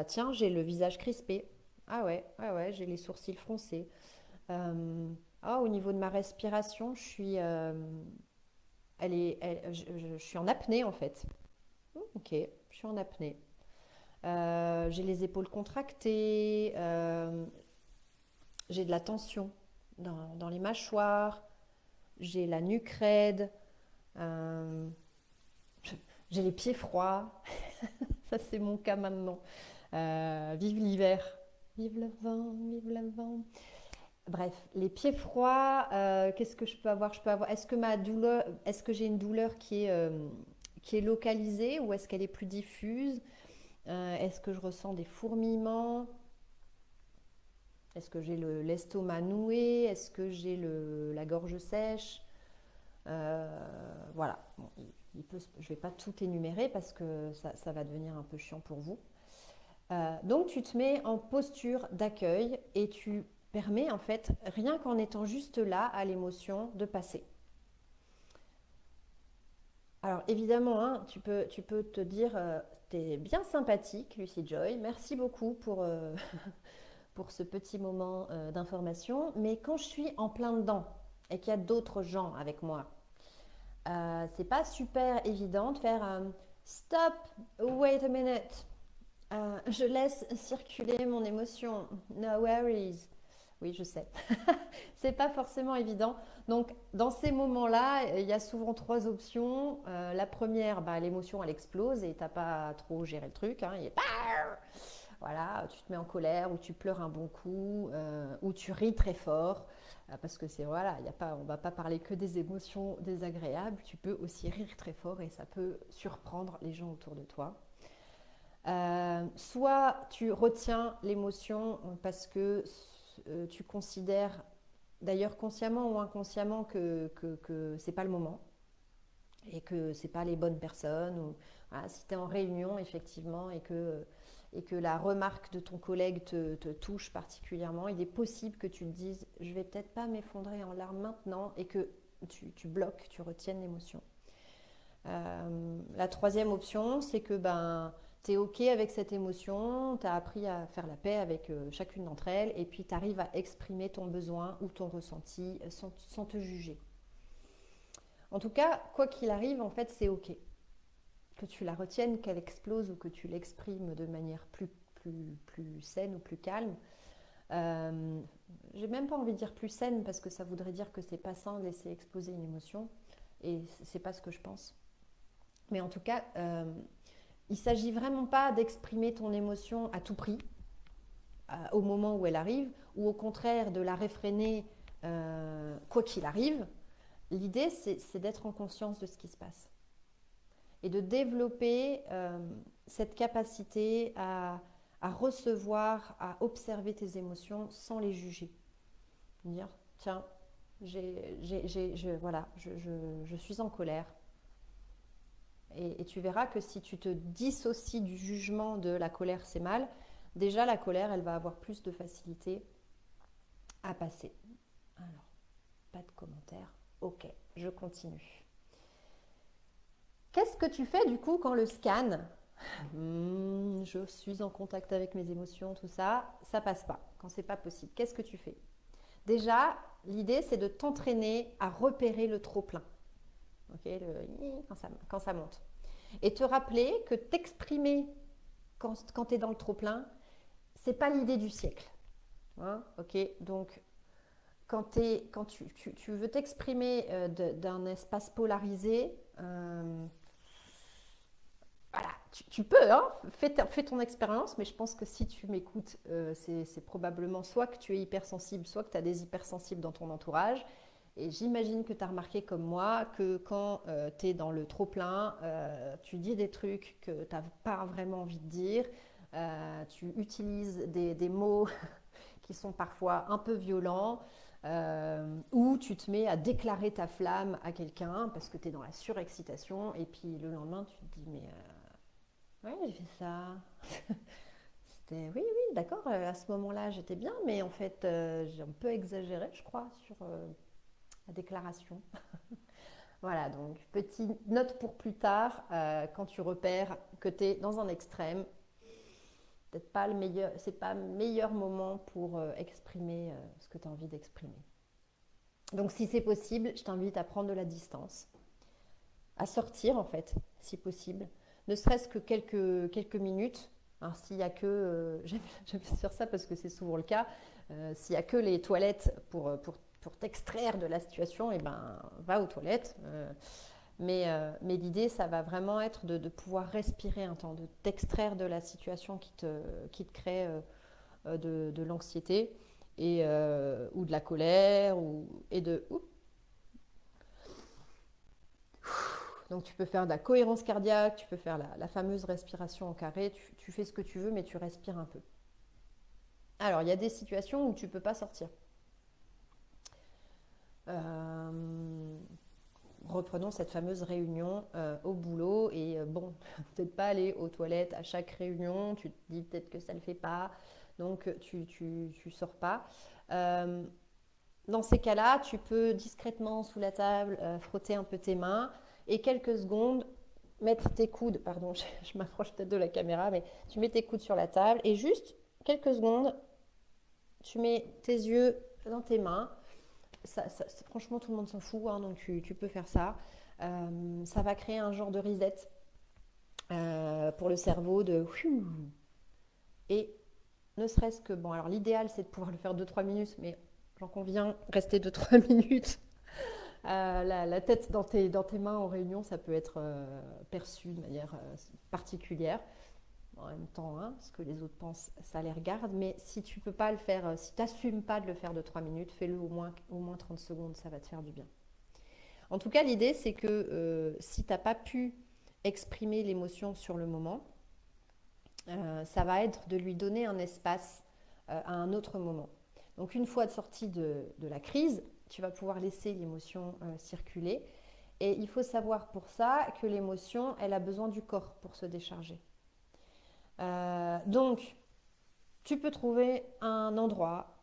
Tiens, j'ai le visage crispé. Ah ouais, j'ai les sourcils froncés. Au niveau de ma respiration, je suis en apnée en fait. Ok, je suis en apnée. J'ai les épaules contractées, j'ai de la tension dans les mâchoires, j'ai la nuque raide, euh, j'ai les pieds froids. Ça, c'est mon cas maintenant. Vive l'hiver. Vive le vent, vive le vent. Bref, les pieds froids, qu'est-ce que je peux avoir? Est-ce que j'ai une douleur qui est localisée ou est-ce qu'elle est plus diffuse? Est-ce que je ressens des fourmillements? Est-ce que j'ai l'estomac noué? Est-ce que j'ai la gorge sèche? Voilà. Bon, je ne vais pas tout énumérer parce que ça va devenir un peu chiant pour vous. Donc tu te mets en posture d'accueil et tu permets en fait, rien qu'en étant juste là à l'émotion, de passer. Alors évidemment, hein, tu peux te dire, t'es bien sympathique, Lucy Joy, merci beaucoup pour ce petit moment d'information, mais quand je suis en plein dedans et qu'il y a d'autres gens avec moi, c'est pas super évident de faire stop, wait a minute. Je laisse circuler mon émotion. No worries. Oui, je sais. C'est pas forcément évident. Donc, dans ces moments-là, il y a souvent trois options. La première, bah, l'émotion, elle explose et t'as pas trop géré le truc. Hein. Voilà, tu te mets en colère ou tu pleures un bon coup ou tu ris très fort. Parce que c'est voilà, on va pas parler que des émotions désagréables. Tu peux aussi rire très fort et ça peut surprendre les gens autour de toi. Soit tu retiens l'émotion parce que tu considères, d'ailleurs consciemment ou inconsciemment, que c'est pas le moment et que c'est pas les bonnes personnes. Ou, voilà, si tu es en réunion, effectivement, et que la remarque de ton collègue te touche particulièrement, il est possible que tu te dises je vais peut-être pas m'effondrer en larmes maintenant et que tu bloques, tu retiennes l'émotion. La troisième option, c'est que ben, tu es OK avec cette émotion, tu as appris à faire la paix avec chacune d'entre elles et puis tu arrives à exprimer ton besoin ou ton ressenti sans te juger. En tout cas, quoi qu'il arrive, en fait, c'est OK. Que tu la retiennes, qu'elle explose ou que tu l'exprimes de manière plus saine ou plus calme. Euh, j'ai même pas envie de dire plus saine parce que ça voudrait dire que c'est pas sain de laisser exploser une émotion et c'est pas ce que je pense. Mais en tout cas, il ne s'agit vraiment pas d'exprimer ton émotion à tout prix, au moment où elle arrive, ou au contraire de la réfréner quoi qu'il arrive. L'idée, c'est d'être en conscience de ce qui se passe et de développer cette capacité à recevoir, à observer tes émotions sans les juger. Dire, tiens, voilà, je suis en colère. Et tu verras que si tu te dissocies du jugement de la colère, c'est mal, déjà la colère, elle va avoir plus de facilité à passer. Alors, pas de commentaires. Ok, je continue. Qu'est-ce que tu fais du coup quand le scan, je suis en contact avec mes émotions, tout ça, ça passe pas, quand c'est pas possible. Qu'est-ce que tu fais? Déjà, l'idée c'est de t'entraîner à repérer le trop plein. Okay, quand ça monte. Et te rappeler que t'exprimer quand tu es dans le trop-plein, c'est pas l'idée du siècle. Hein, ok, donc quand tu veux t'exprimer d'un espace polarisé, voilà, tu peux, hein, fais ton expérience, mais je pense que si tu m'écoutes, c'est probablement soit que tu es hypersensible, soit que tu as des hypersensibles dans ton entourage. Et j'imagine que tu as remarqué comme moi que quand tu es dans le trop-plein, tu dis des trucs que tu n'as pas vraiment envie de dire, tu utilises des mots qui sont parfois un peu violents, ou tu te mets à déclarer ta flamme à quelqu'un parce que tu es dans la surexcitation, et puis le lendemain tu te dis mais ouais, j'ai fait ça. C'était oui, oui, d'accord, à ce moment-là j'étais bien, mais en fait j'ai un peu exagéré, je crois, sur la déclaration. Voilà, donc petite note pour plus tard, quand tu repères que tu es dans un extrême, peut-être pas le meilleur, c'est pas le meilleur moment pour exprimer ce que tu as envie d'exprimer. Donc si c'est possible, je t'invite à prendre de la distance, à sortir en fait, si possible, ne serait-ce que quelques minutes. Alors s'il y a que, j'aime dire ça parce que c'est souvent le cas, s'il y a que les toilettes pour t'extraire de la situation, et ben va aux toilettes. Mais l'idée, ça va vraiment être de pouvoir respirer un temps, de t'extraire de la situation qui te crée de l'anxiété ou de la colère donc tu peux faire de la cohérence cardiaque, tu peux faire la fameuse respiration en carré, tu fais ce que tu veux, mais tu respires un peu. Alors, il y a des situations où tu ne peux pas sortir. Euh, Reprenons cette fameuse réunion au boulot et bon, peut-être pas aller aux toilettes à chaque réunion, tu te dis peut-être que ça ne le fait pas, donc tu sors pas. Euh, Dans ces cas-là, tu peux discrètement sous la table frotter un peu tes mains et quelques secondes mettre tes coudes, pardon, je m'approche peut-être de la caméra, mais tu mets tes coudes sur la table et juste quelques secondes, tu mets tes yeux dans tes mains. Franchement, tout le monde s'en fout, hein, donc tu peux faire ça. Ça va créer un genre de reset pour le cerveau et ne serait-ce que, bon, alors l'idéal c'est de pouvoir le faire 2-3 minutes, mais j'en conviens, rester 2-3 minutes. La tête dans tes mains en réunion, ça peut être perçu de manière particulière. En même temps, hein, ce que les autres pensent, ça les regarde. Mais si tu peux pas le faire, si tu n'assumes pas de le faire de 3 minutes, fais-le au moins 30 secondes, ça va te faire du bien. En tout cas, l'idée, c'est que si tu n'as pas pu exprimer l'émotion sur le moment, ça va être de lui donner un espace à un autre moment. Donc une fois sorti de la crise, tu vas pouvoir laisser l'émotion circuler. Et il faut savoir pour ça que l'émotion, elle a besoin du corps pour se décharger. Donc, tu peux trouver un endroit,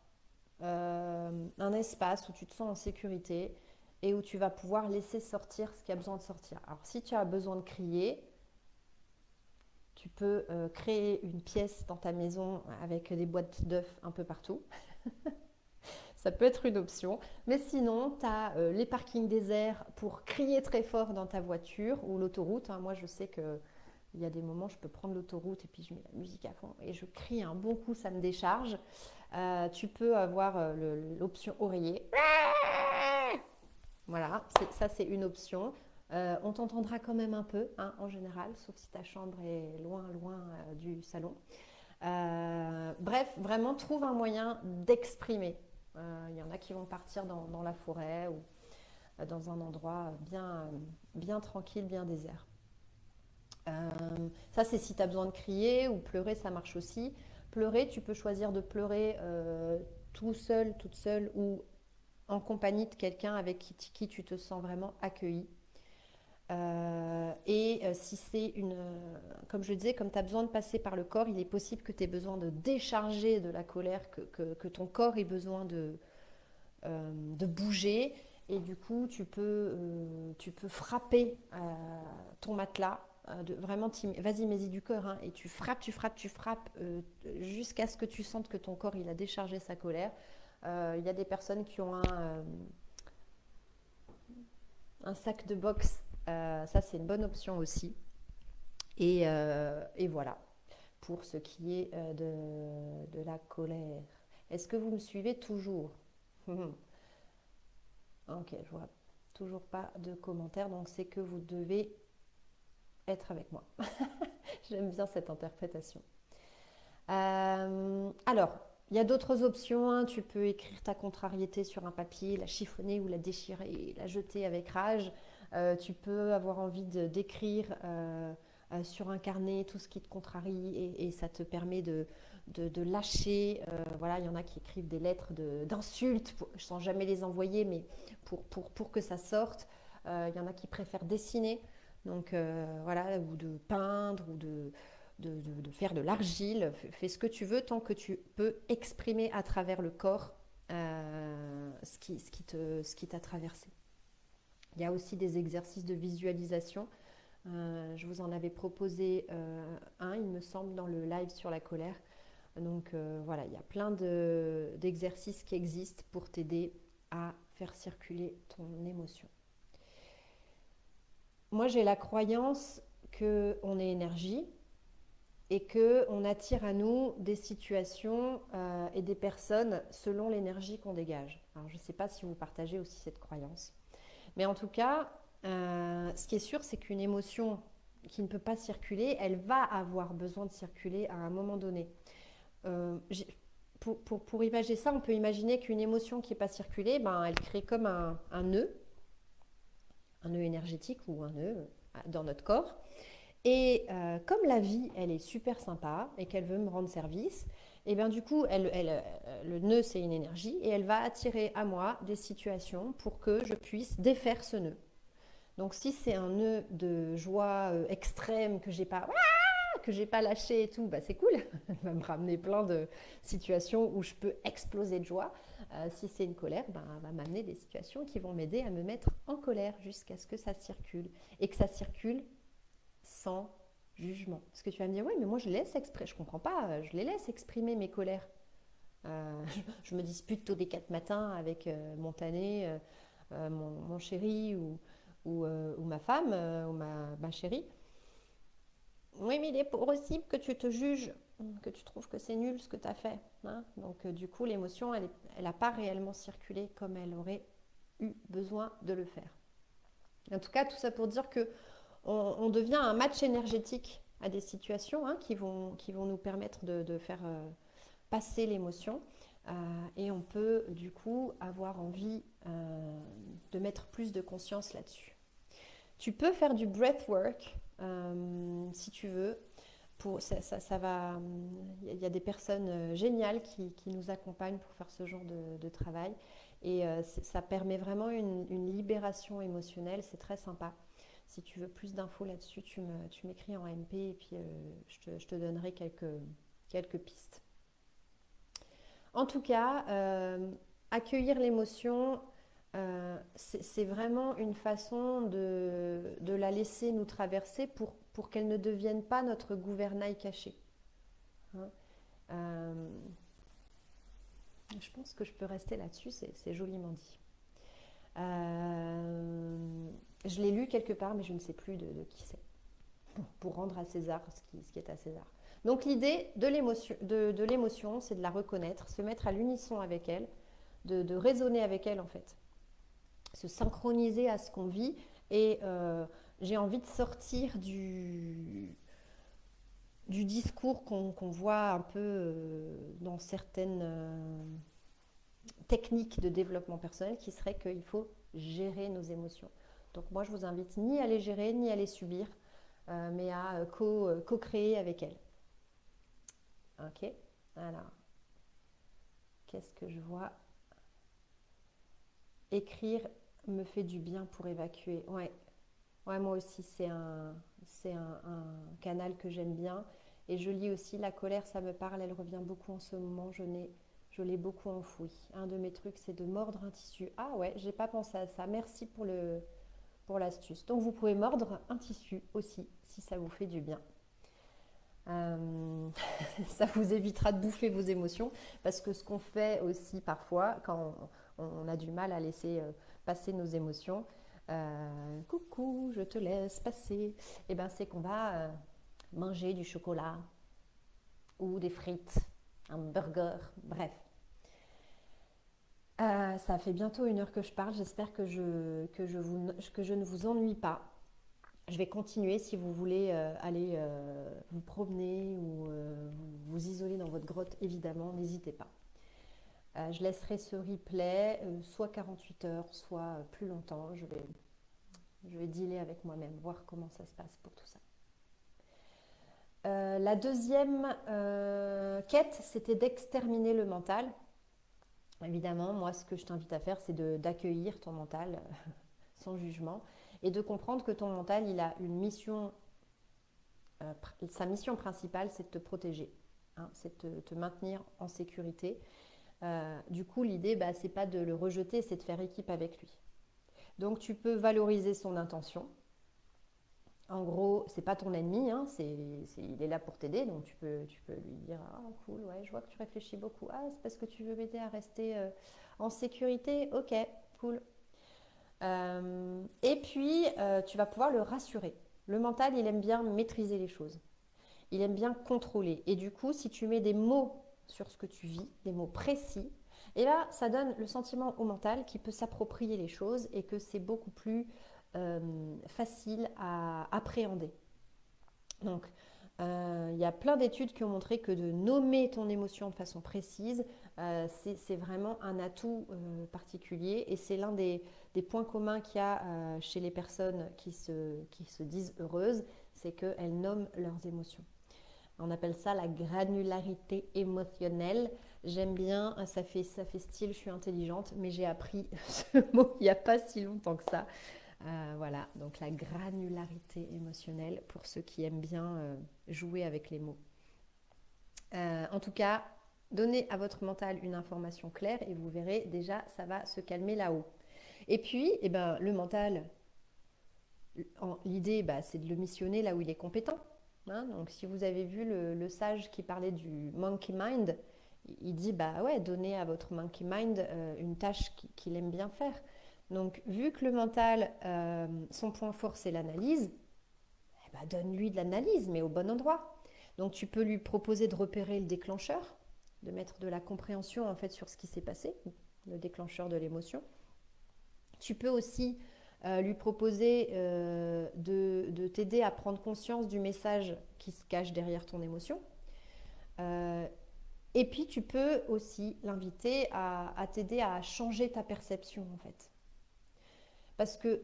un espace où tu te sens en sécurité et où tu vas pouvoir laisser sortir ce qui a besoin de sortir. Alors, si tu as besoin de crier, tu peux créer une pièce dans ta maison avec des boîtes d'œufs un peu partout. Ça peut être une option. Mais sinon, tu as les parkings déserts pour crier très fort dans ta voiture ou l'autoroute. Hein. Moi, je sais que il y a des moments, je peux prendre l'autoroute et puis je mets la musique à fond et je crie un bon coup, ça me décharge. Tu peux avoir l'option oreiller. Voilà, ça c'est une option. On t'entendra quand même un peu, hein, en général, sauf si ta chambre est loin, loin du salon. Bref, vraiment, trouve un moyen d'exprimer. Il y en a qui vont partir dans la forêt ou dans un endroit bien tranquille, bien désert. Ça, c'est si tu as besoin de crier ou pleurer, ça marche aussi. Pleurer, tu peux choisir de pleurer tout seul, toute seule ou en compagnie de quelqu'un avec qui tu te sens vraiment accueilli. Si c'est comme je le disais, comme tu as besoin de passer par le corps, il est possible que tu aies besoin de décharger de la colère, que ton corps ait besoin de bouger. Et du coup, tu peux frapper ton matelas. Vraiment, vas-y, mets-y du cœur. Hein, et tu frappes, tu frappes, tu frappes jusqu'à ce que tu sentes que ton corps il a déchargé sa colère. Il y a des personnes qui ont un sac de boxe. Ça, c'est une bonne option aussi. Et voilà, pour ce qui est de la colère. Est-ce que vous me suivez toujours? Ok, je vois toujours pas de commentaires, donc c'est que vous devez être avec moi. J'aime bien cette interprétation. Alors, il y a d'autres options. Hein. Tu peux écrire ta contrariété sur un papier, la chiffonner ou la déchirer, la jeter avec rage. Tu peux avoir envie d'écrire sur un carnet tout ce qui te contrarie et ça te permet de lâcher. Voilà, il y en a qui écrivent des lettres d'insultes, sans jamais les envoyer, mais pour que ça sorte. Il y en a qui préfèrent dessiner, donc voilà, ou de peindre, ou de faire de l'argile. Fais ce que tu veux tant que tu peux exprimer à travers le corps ce qui t'a traversé. Il y a aussi des exercices de visualisation Je vous en avais proposé un, il me semble, dans le live sur la colère. Donc voilà, il y a plein d'exercices qui existent pour t'aider à faire circuler ton émotion. Moi, j'ai la croyance qu'on est énergie et qu'on attire à nous des situations et des personnes selon l'énergie qu'on dégage. Alors, je ne sais pas si vous partagez aussi cette croyance. Mais en tout cas, ce qui est sûr, c'est qu'une émotion qui ne peut pas circuler, elle va avoir besoin de circuler à un moment donné. Euh, pour imaginer ça, on peut imaginer qu'une émotion qui n'est pas circulée, ben, elle crée comme un nœud énergétique ou un nœud dans notre corps. Et comme la vie, elle est super sympa et qu'elle veut me rendre service, et bien du coup, le nœud, c'est une énergie et elle va attirer à moi des situations pour que je puisse défaire ce nœud. Donc si c'est un nœud de joie extrême que j'ai pas lâché et tout, bah c'est cool. Elle va me ramener plein de situations où je peux exploser de joie. Si c'est une colère, bah, elle va m'amener des situations qui vont m'aider à me mettre en colère jusqu'à ce que ça circule. Et que ça circule sans jugement. Parce que tu vas me dire, oui, mais moi je laisse exprimer, je comprends pas, je les laisse exprimer mes colères. Je me dispute tôt des 4 matins avec mon tanné, mon chéri ou ma femme ou ma chérie. Oui, mais il est possible que tu te juges, que tu trouves que c'est nul ce que tu as fait. Hein. Donc, du coup, l'émotion, elle n'a pas réellement circulé comme elle aurait eu besoin de le faire. En tout cas, tout ça pour dire que on devient un match énergétique à des situations qui vont nous permettre de faire passer l'émotion. Et on peut, du coup, avoir envie de mettre plus de conscience là-dessus. Tu peux faire du breathwork si tu veux. Ça va, il y a des personnes géniales qui nous accompagnent pour faire ce genre de travail. Et ça permet vraiment une libération émotionnelle. C'est très sympa. Si tu veux plus d'infos là-dessus, tu m'écris en MP et puis je te donnerai quelques pistes. En tout cas, accueillir l'émotion, c'est vraiment une façon de la laisser nous traverser pour qu'elle ne devienne pas notre gouvernail caché. Hein. Euh, je pense que je peux rester là-dessus, c'est joliment dit. Je l'ai lu quelque part, mais je ne sais plus de qui c'est. Pour rendre à César ce qui est à César. Donc l'idée de l'émotion, c'est de la reconnaître, se mettre à l'unisson avec elle, de raisonner avec elle en fait, se synchroniser à ce qu'on vit et j'ai envie de sortir du discours qu'on voit un peu dans certaines techniques de développement personnel qui serait qu'il faut gérer nos émotions. Donc moi je vous invite ni à les gérer ni à les subir, mais à co-créer avec elles. Ok, alors qu'est-ce que je vois? Écrire me fait du bien pour évacuer. Ouais, ouais, moi aussi, c'est un canal que j'aime bien. Et je lis aussi la colère, ça me parle, elle revient beaucoup en ce moment. Je l'ai beaucoup enfoui. Un de mes trucs, c'est de mordre un tissu. Ah ouais, j'ai pas pensé à ça. Merci pour l'astuce. Donc vous pouvez mordre un tissu aussi, si ça vous fait du bien. Ça vous évitera de bouffer vos émotions parce que ce qu'on fait aussi parfois quand on a du mal à laisser passer nos émotions, coucou, je te laisse passer, et ben c'est qu'on va manger du chocolat ou des frites, un burger, bref. Ça fait bientôt 1 heure que je parle, j'espère que je ne vous ennuie pas. Je vais continuer si vous voulez aller vous promener ou vous isoler dans votre grotte, évidemment, n'hésitez pas. Je laisserai ce replay soit 48 heures, soit plus longtemps. Je vais dealer avec moi-même, voir comment ça se passe pour tout ça. La deuxième quête, c'était d'exterminer le mental. Évidemment, moi, ce que je t'invite à faire, c'est d'accueillir ton mental sans jugement et de comprendre que ton mental, il a une mission, sa mission principale, c'est de te protéger, hein, c'est de te maintenir en sécurité. Du coup, l'idée, c'est pas de le rejeter, c'est de faire équipe avec lui. Donc, tu peux valoriser son intention En gros, c'est pas ton ennemi, hein, il est là pour t'aider, donc tu peux lui dire ah cool, ouais, je vois que tu réfléchis beaucoup. Ah, c'est parce que tu veux m'aider à rester en sécurité. Ok, cool. Et puis, tu vas pouvoir le rassurer. Le mental, il aime bien maîtriser les choses. Il aime bien contrôler. Et du coup, si tu mets des mots sur ce que tu vis, des mots précis, et là, ça donne le sentiment au mental qu'il peut s'approprier les choses et que c'est beaucoup plus facile à appréhender. Donc, il y a plein d'études qui ont montré que de nommer ton émotion de façon précise, c'est vraiment un atout particulier et c'est l'un des points communs qu'il y a chez les personnes qui se disent heureuses, c'est qu'elles nomment leurs émotions. On appelle ça la granularité émotionnelle. J'aime bien, ça fait style, je suis intelligente, mais j'ai appris ce mot il n'y a pas si longtemps que ça. Voilà, donc la granularité émotionnelle pour ceux qui aiment bien jouer avec les mots. En tout cas, donnez à votre mental une information claire et vous verrez déjà, ça va se calmer là-haut. Et puis, eh ben, le mental, l'idée, bah, c'est de le missionner là où il est compétent. Hein. Donc, si vous avez vu le sage qui parlait du monkey mind, il dit bah ouais, donnez à votre monkey mind une tâche qu'il aime bien faire. Donc, vu que le mental, son point fort, c'est l'analyse, eh ben, donne-lui de l'analyse, mais au bon endroit. Donc, tu peux lui proposer de repérer le déclencheur, de mettre de la compréhension en fait sur ce qui s'est passé, le déclencheur de l'émotion. Tu peux aussi lui proposer de t'aider à prendre conscience du message qui se cache derrière ton émotion. Euh, et puis, tu peux aussi l'inviter à t'aider à changer ta perception, en fait. Parce que,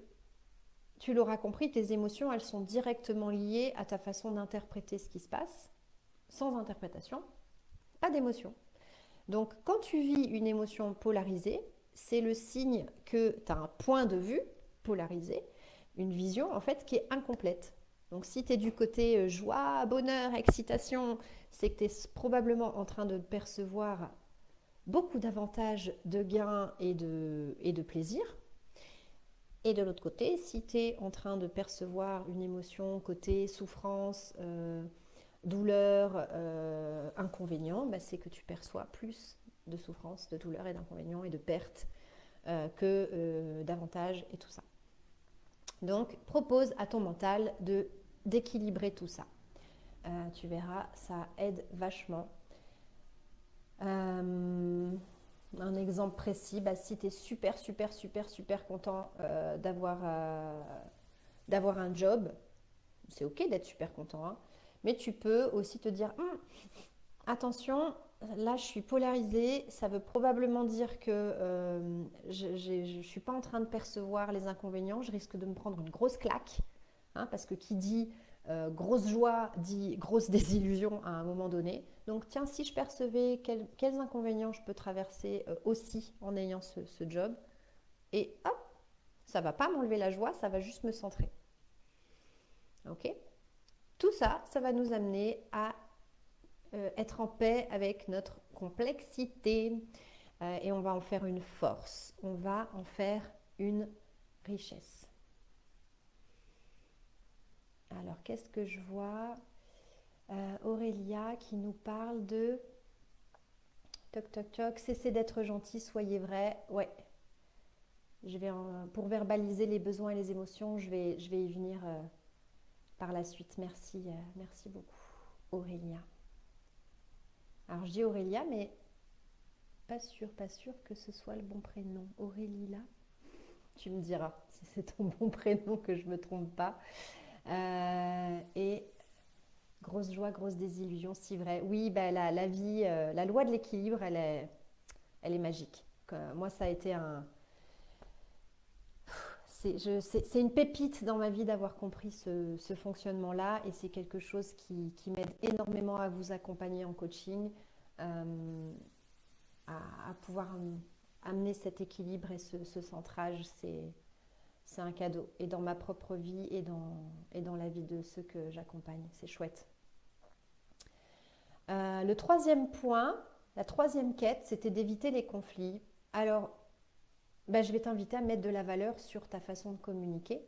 tu l'auras compris, tes émotions, elles sont directement liées à ta façon d'interpréter ce qui se passe. Sans interprétation, pas d'émotion. Donc, quand tu vis une émotion polarisée, c'est le signe que tu as un point de vue polarisé, une vision en fait qui est incomplète. Donc, si tu es du côté joie, bonheur, excitation, c'est que tu es probablement en train de percevoir beaucoup d'avantages de gains et de plaisir. Et de l'autre côté, si tu es en train de percevoir une émotion côté souffrance, douleur, inconvénient, bah, c'est que tu perçois plus de souffrance, de douleur et d'inconvénients et de pertes que d'avantages et tout ça. Donc, propose à ton mental d'équilibrer tout ça. Tu verras, ça aide vachement. Un exemple précis, bah, si tu es super, super, super, super content d'avoir un job, c'est ok d'être super content, hein, mais tu peux aussi te dire attention, là je suis polarisée, ça veut probablement dire que je ne suis pas en train de percevoir les inconvénients, je risque de me prendre une grosse claque, hein, parce que qui dit grosse joie dit grosse désillusion à un moment donné. Donc tiens, si je percevais quels inconvénients je peux traverser aussi en ayant ce job, et hop, ça va pas m'enlever la joie, ça va juste me centrer. Ok. Tout ça, ça va nous amener à être en paix avec notre complexité et on va en faire une force, on va en faire une richesse. Alors, qu'est-ce que je vois Aurélia qui nous parle de toc toc toc, cessez d'être gentil, soyez vrai. Ouais, pour verbaliser les besoins et les émotions, je vais y venir par la suite. Merci, merci beaucoup, Aurélia. Alors, je dis Aurélia, mais pas sûr que ce soit le bon prénom. Aurélie là, tu me diras si c'est ton bon prénom, que je ne me trompe pas. Et grosse joie, grosse désillusion, si vrai. Oui, bah, la vie, la loi de l'équilibre, elle est magique. Moi, ça a été c'est une pépite dans ma vie d'avoir compris ce fonctionnement-là et c'est quelque chose qui m'aide énormément à vous accompagner en coaching, à pouvoir amener cet équilibre et ce centrage. C'est un cadeau. Et dans ma propre vie et dans la vie de ceux que j'accompagne. C'est chouette. Le troisième point, la troisième quête, c'était d'éviter les conflits. Alors, je vais t'inviter à mettre de la valeur sur ta façon de communiquer.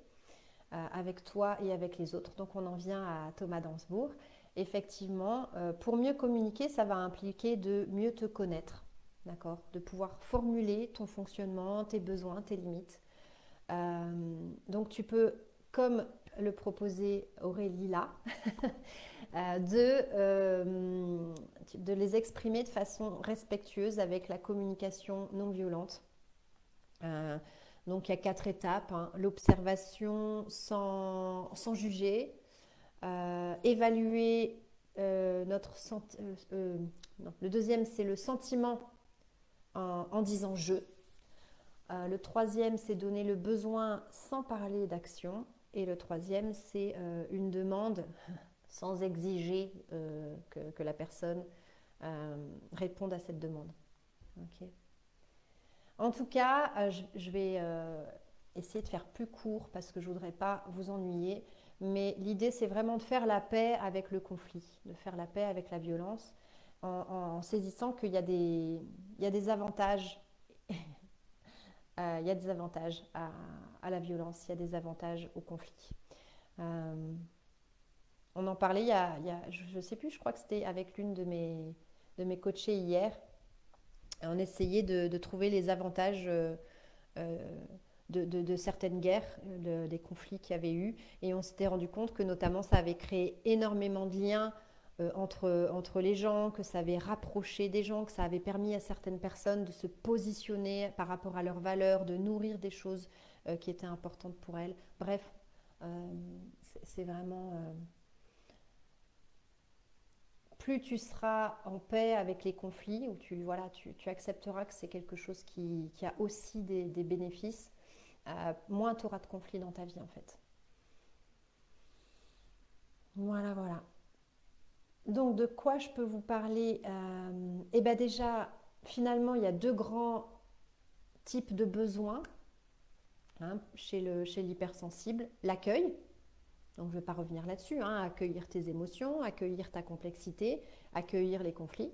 avec toi et avec les autres. Donc on en vient à Thomas d'Ansbourg. Effectivement, pour mieux communiquer, ça va impliquer de mieux te connaître, d'accord? De pouvoir formuler ton fonctionnement, tes besoins, tes limites. Donc tu peux, comme le proposait Aurélie là, de les exprimer de façon respectueuse avec la communication non violente. Euh, donc il y a 4 étapes, hein. L'observation sans juger, évaluer notre non, le deuxième c'est le sentiment en disant je. Le troisième c'est donner le besoin sans parler d'action. Et le troisième c'est une demande sans exiger que la personne réponde à cette demande. Ok. En tout cas, je vais essayer de faire plus court parce que je ne voudrais pas vous ennuyer. Mais l'idée, c'est vraiment de faire la paix avec le conflit, de faire la paix avec la violence, en saisissant qu'il y a des avantages. Il y a des avantages à la violence, il y a des avantages au conflit. Euh, on en parlait je ne sais plus, je crois que c'était avec l'une de mes coachées hier. On essayait de trouver les avantages euh, de certaines guerres, des conflits qu'il y avait eu. Et on s'était rendu compte que notamment ça avait créé énormément de liens entre les gens, que ça avait rapproché des gens, que ça avait permis à certaines personnes de se positionner par rapport à leurs valeurs, de nourrir des choses qui étaient importantes pour elles. Bref, c'est vraiment... plus tu seras en paix avec les conflits, ou tu accepteras que c'est quelque chose qui a aussi des bénéfices, moins tu auras de conflits dans ta vie en fait. Voilà, voilà. Donc de quoi je peux vous parler? Eh bien déjà, finalement, il y a deux grands types de besoins, hein, chez l'hypersensible. L'accueil, donc je ne vais pas revenir là-dessus, hein, accueillir tes émotions, accueillir ta complexité, accueillir les conflits.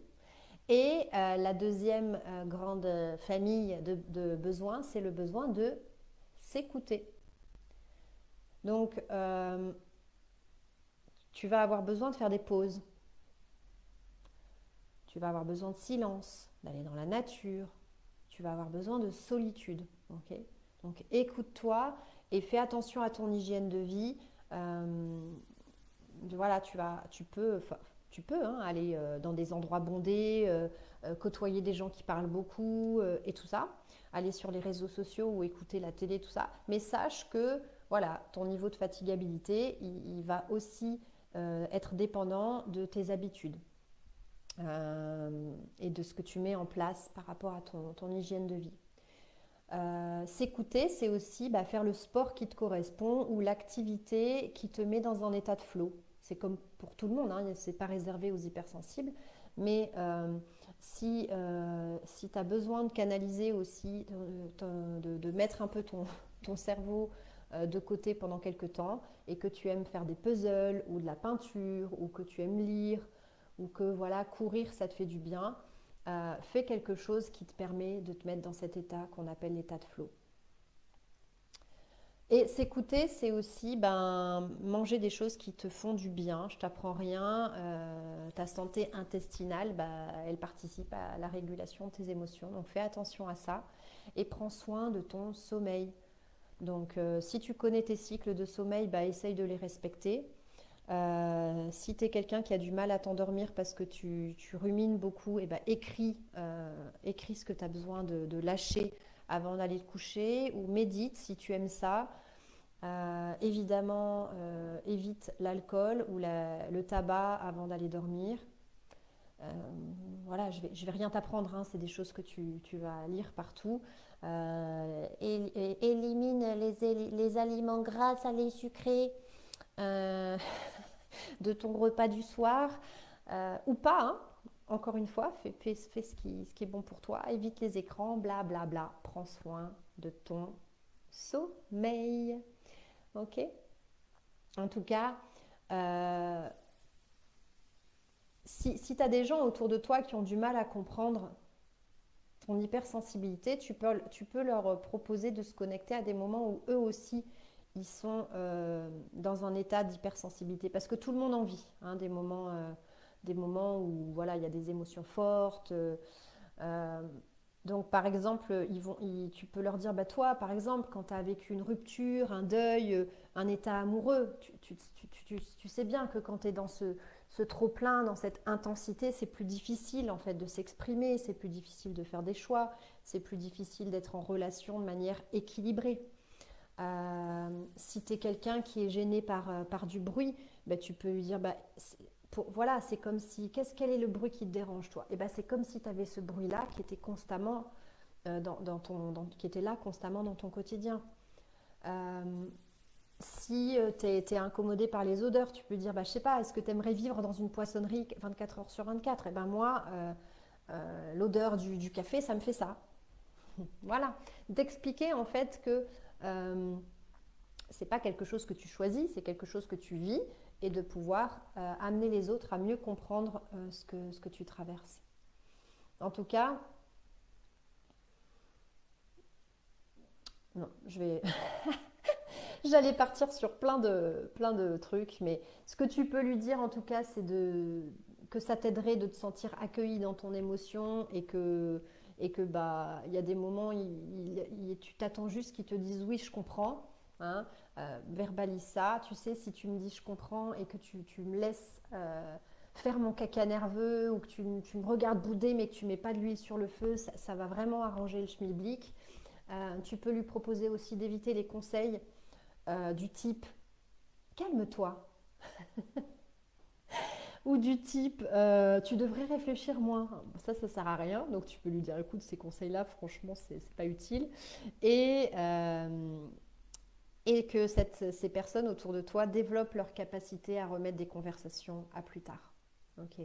Et la deuxième grande famille de besoins, c'est le besoin de s'écouter. Donc, tu vas avoir besoin de faire des pauses. Tu vas avoir besoin de silence, d'aller dans la nature. Tu vas avoir besoin de solitude. Okay. Donc, écoute-toi et fais attention à ton hygiène de vie. Euh, voilà, tu peux hein, aller dans des endroits bondés, côtoyer des gens qui parlent beaucoup et tout ça, aller sur les réseaux sociaux ou écouter la télé, tout ça. Mais sache que voilà, ton niveau de fatigabilité, il va aussi être dépendant de tes habitudes et de ce que tu mets en place par rapport à ton hygiène de vie. S'écouter, c'est aussi faire le sport qui te correspond ou l'activité qui te met dans un état de flow. C'est comme pour tout le monde, hein, c'est pas réservé aux hypersensibles, mais si tu as besoin de canaliser aussi, de mettre un peu ton cerveau de côté pendant quelques temps et que tu aimes faire des puzzles ou de la peinture ou que tu aimes lire ou que voilà, courir ça te fait du bien, fais quelque chose qui te permet de te mettre dans cet état qu'on appelle l'état de flow. Et s'écouter, c'est aussi manger des choses qui te font du bien. Je t'apprends rien. Ta santé intestinale, elle participe à la régulation de tes émotions. Donc fais attention à ça et prends soin de ton sommeil. Donc si tu connais tes cycles de sommeil, essaye de les respecter. Si tu es quelqu'un qui a du mal à t'endormir parce que tu rumines beaucoup, écris ce que tu as besoin de lâcher avant d'aller te coucher ou médite si tu aimes ça. Évidemment, évite l'alcool ou le tabac avant d'aller dormir. Euh, voilà, je vais rien t'apprendre, hein, c'est des choses que tu vas lire partout. Élimine les aliments gras, salés, sucrés. Euh, de ton repas du soir ou pas, hein. Encore une fois, fais ce qui est bon pour toi, évite les écrans, bla bla bla, prends soin de ton sommeil. Ok. En tout cas, si tu as des gens autour de toi qui ont du mal à comprendre ton hypersensibilité, tu peux leur proposer de se connecter à des moments où eux aussi ils sont dans un état d'hypersensibilité parce que tout le monde en vit, hein, des moments où voilà, il y a des émotions fortes. Euh, donc, par exemple, tu peux leur dire, bah, toi, par exemple, quand tu as vécu une rupture, un deuil, un état amoureux, tu sais bien que quand tu es dans ce trop-plein, dans cette intensité, c'est plus difficile en fait de s'exprimer, c'est plus difficile de faire des choix, c'est plus difficile d'être en relation de manière équilibrée. Si tu es quelqu'un qui est gêné par du bruit, bah, tu peux lui dire, bah, voilà, c'est comme si, quel est le bruit qui te dérange toi? Et bah, c'est comme si tu avais ce bruit-là qui était constamment qui était là constamment dans ton quotidien. Euh, si tu es incommodé par les odeurs, tu peux dire, bah, je sais pas, est-ce que tu aimerais vivre dans une poissonnerie 24 heures sur 24? Et ben moi, l'odeur du café, ça me fait ça. Voilà, d'expliquer en fait que c'est pas quelque chose que tu choisis, c'est quelque chose que tu vis et de pouvoir amener les autres à mieux comprendre ce que tu traverses. En tout cas, non, j'allais partir sur plein de trucs, mais ce que tu peux lui dire en tout cas, que ça t'aiderait de te sentir accueilli dans ton émotion et que bah il y a des moments, tu t'attends juste qu'ils te disent oui, je comprends. Hein, verbalise ça. Tu sais, si tu me dis je comprends et que tu me laisses faire mon caca nerveux ou que tu me regardes bouder mais que tu mets pas de l'huile sur le feu, ça va vraiment arranger le schmilblick. Tu peux lui proposer aussi d'éviter les conseils du type calme-toi ou du type tu devrais réfléchir moins. Ça sert à rien. Donc tu peux lui dire écoute, ces conseils-là, franchement, c'est pas utile. Et, euh, et que ces personnes autour de toi développent leur capacité à remettre des conversations à plus tard. Ok.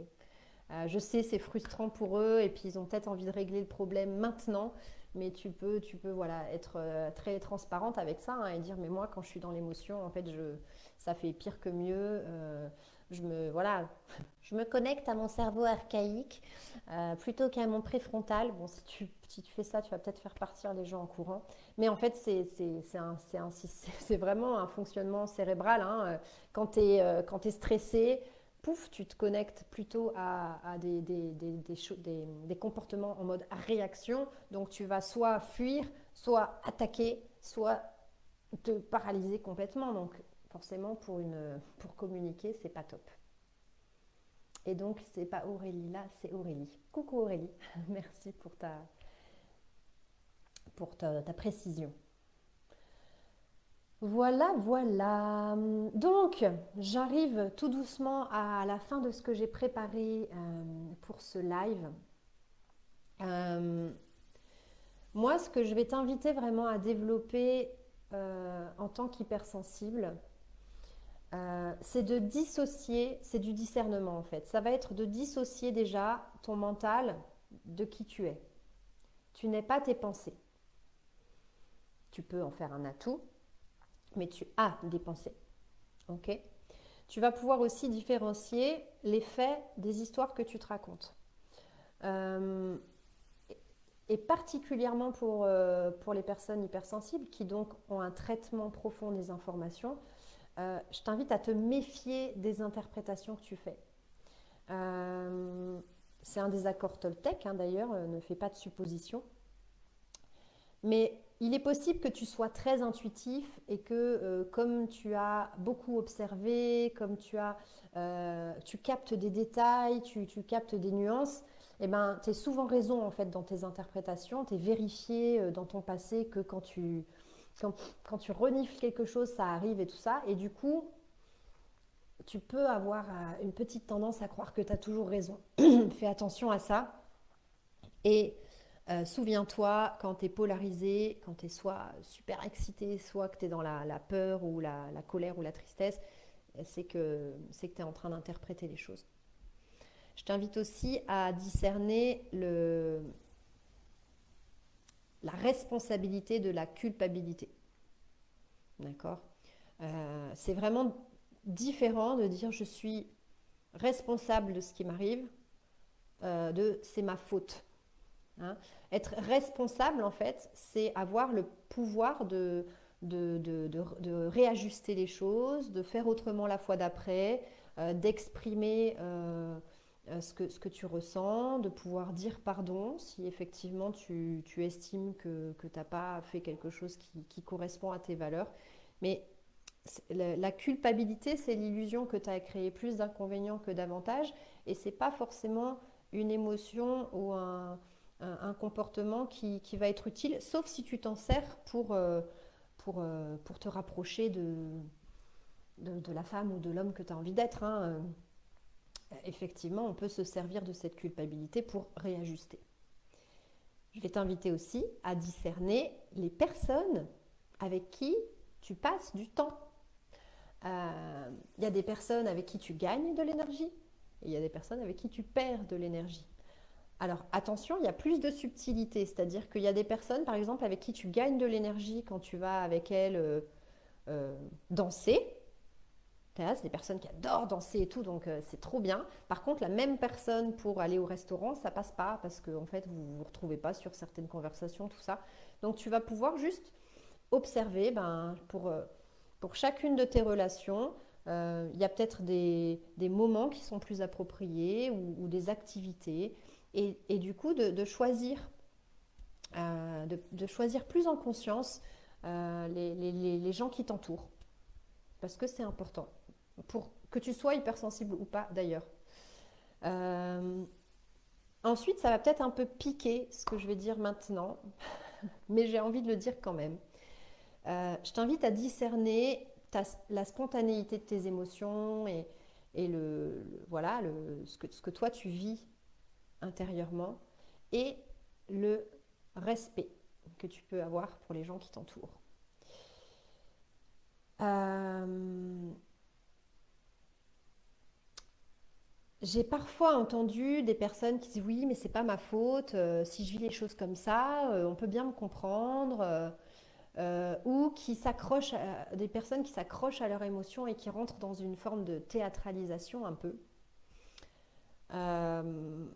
Je sais, c'est frustrant pour eux et puis ils ont peut-être envie de régler le problème maintenant, mais tu peux voilà, être très transparente avec ça hein, et dire mais moi quand je suis dans l'émotion, en fait, ça fait pire que mieux. Voilà, je me connecte à mon cerveau archaïque plutôt qu'à mon préfrontal. Bon, si tu fais ça, tu vas peut-être faire partir les gens en courant. Mais en fait, c'est vraiment un fonctionnement cérébral. Hein. Quand tu es stressé, pouf, tu te connectes plutôt à des comportements en mode réaction. Donc tu vas soit fuir, soit attaquer, soit te paralyser complètement. Donc forcément, pour communiquer, c'est pas top. Et donc, c'est pas Aurélie là, c'est Aurélie. Coucou Aurélie, merci pour ta précision. Voilà, voilà. Donc, j'arrive tout doucement à la fin de ce que j'ai préparé pour ce live. Euh, Moi, ce que je vais t'inviter vraiment à développer en tant qu'hypersensible, c'est de dissocier, c'est du discernement en fait. Ça va être de dissocier déjà ton mental de qui tu es. Tu n'es pas tes pensées. Tu peux en faire un atout, mais tu as des pensées. Ok? Tu vas pouvoir aussi différencier les faits des histoires que tu te racontes. Euh, et particulièrement pour les personnes hypersensibles qui donc ont un traitement profond des informations, je t'invite à te méfier des interprétations que tu fais. C'est un désaccord Toltec, hein, d'ailleurs, ne fais pas de suppositions. Mais il est possible que tu sois très intuitif et que comme tu as beaucoup observé, comme tu captes des détails, tu captes des nuances, eh ben, tu as souvent raison en fait dans tes interprétations, tu es vérifié dans ton passé que quand tu renifles quelque chose, ça arrive et tout ça. Et du coup, tu peux avoir une petite tendance à croire que tu as toujours raison. Fais attention à ça. Et souviens-toi, quand tu es polarisé, quand tu es soit super excité, soit que tu es dans la peur ou la colère ou la tristesse, c'est que tu es en train d'interpréter les choses. Je t'invite aussi à discerner la responsabilité de la culpabilité. D'accord? C'est vraiment différent de dire je suis responsable de ce qui m'arrive, de c'est ma faute. Hein. Être responsable, en fait, c'est avoir le pouvoir de réajuster les choses, de faire autrement la fois d'après, d'exprimer ce que tu ressens, de pouvoir dire pardon si effectivement tu estimes que tu n'as pas fait quelque chose qui correspond à tes valeurs. Mais la culpabilité, c'est l'illusion que tu as créé plus d'inconvénients que d'avantages, et c'est pas forcément une émotion ou un comportement qui va être utile, sauf si tu t'en sers pour te rapprocher de la femme ou de l'homme que tu as envie d'être, hein. Effectivement, on peut se servir de cette culpabilité pour réajuster. Je vais t'inviter aussi à discerner les personnes avec qui tu passes du temps. Il y a des personnes avec qui tu gagnes de l'énergie et il y a des personnes avec qui tu perds de l'énergie. Alors attention, il y a plus de subtilité, c'est-à-dire qu'il y a des personnes, par exemple, avec qui tu gagnes de l'énergie quand tu vas avec elles danser. C'est des personnes qui adorent danser et tout, donc c'est trop bien. Par contre, la même personne pour aller au restaurant, ça passe pas parce que en fait, vous ne vous retrouvez pas sur certaines conversations, tout ça. Donc tu vas pouvoir juste observer, pour chacune de tes relations, il y a peut-être des moments qui sont plus appropriés ou des activités. Et du coup, de choisir, de choisir plus en conscience les gens qui t'entourent. Parce que c'est important. Pour que tu sois hypersensible ou pas d'ailleurs. Euh, Ensuite, ça va peut-être un peu piquer ce que je vais dire maintenant, mais j'ai envie de le dire quand même. Je t'invite à discerner la spontanéité de tes émotions et voilà, ce que toi tu vis intérieurement et le respect que tu peux avoir pour les gens qui t'entourent. Euh, J'ai parfois entendu des personnes qui disent oui, mais c'est pas ma faute, si je vis les choses comme ça, on peut bien me comprendre, ou qui s'accrochent, des personnes qui s'accrochent à leurs émotions et qui rentrent dans une forme de théâtralisation un peu. Euh,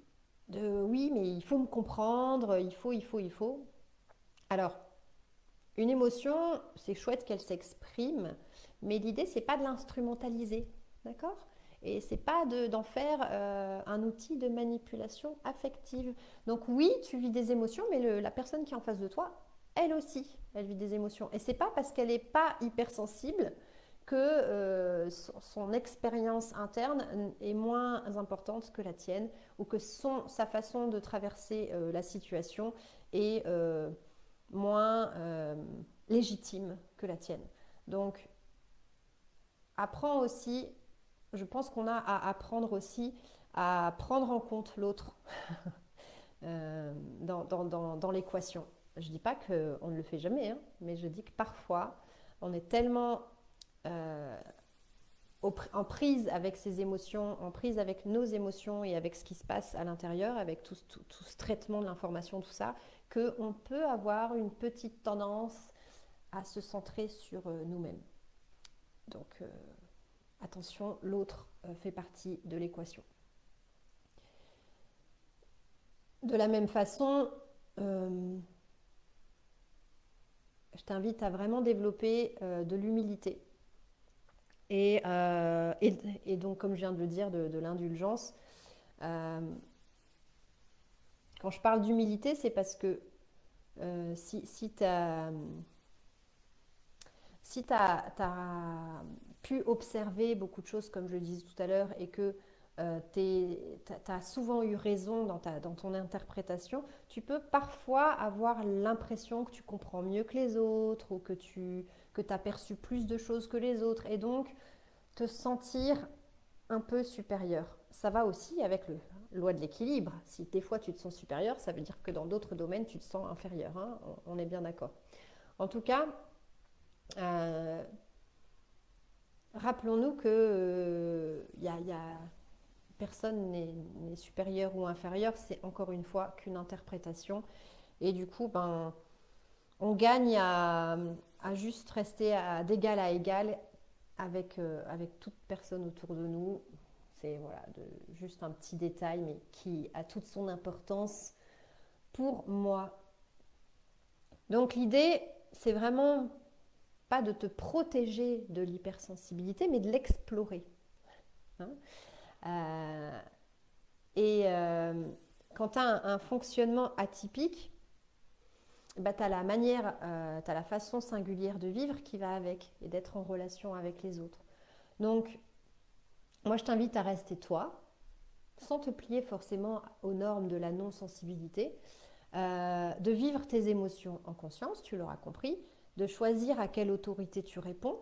oui, mais il faut me comprendre, il faut. Alors, une émotion, c'est chouette qu'elle s'exprime, mais l'idée, c'est pas de l'instrumentaliser, d'accord? Et c'est pas d'en faire un outil de manipulation affective. Donc oui, tu vis des émotions, mais la personne qui est en face de toi, elle aussi, elle vit des émotions. Et c'est pas parce qu'elle n'est pas hypersensible que son expérience interne est moins importante que la tienne ou que sa façon de traverser la situation est moins légitime que la tienne. Donc, apprends aussi, je pense qu'on a à apprendre aussi à prendre en compte l'autre dans l'équation. Je ne dis pas qu'on ne le fait jamais, hein, mais je dis que parfois, on est tellement euh, en prise avec ses émotions, en prise avec nos émotions et avec ce qui se passe à l'intérieur, avec tout ce traitement de l'information, tout ça, qu'on peut avoir une petite tendance à se centrer sur nous-mêmes. Donc attention, l'autre fait partie de l'équation. De la même façon, je t'invite à vraiment développer de l'humilité. Et donc, comme je viens de le dire, de l'indulgence. Euh, Quand je parle d'humilité, c'est parce que si tu as pu observer beaucoup de choses, comme je le disais tout à l'heure, et que tu as souvent eu raison dans ton interprétation, tu peux parfois avoir l'impression que tu comprends mieux que les autres ou que tu as perçu plus de choses que les autres et donc te sentir un peu supérieur. Ça va aussi avec le loi de l'équilibre. Si des fois tu te sens supérieur, ça veut dire que dans d'autres domaines tu te sens inférieur, hein. On est bien d'accord. En tout cas, euh, rappelons-nous que personne n'est supérieur ou inférieur, c'est encore une fois qu'une interprétation. Et du coup, on gagne à juste rester d'égal à égal avec toute personne autour de nous. C'est voilà, juste un petit détail, mais qui a toute son importance pour moi. Donc l'idée, c'est vraiment pas de te protéger de l'hypersensibilité, mais de l'explorer. Hein. Euh, Quand tu as un fonctionnement atypique, bah, tu as la manière, tu as la façon singulière de vivre qui va avec et d'être en relation avec les autres. Donc, moi, je t'invite à rester toi, sans te plier forcément aux normes de la non-sensibilité, de vivre tes émotions en conscience, tu l'auras compris, de choisir à quelle autorité tu réponds.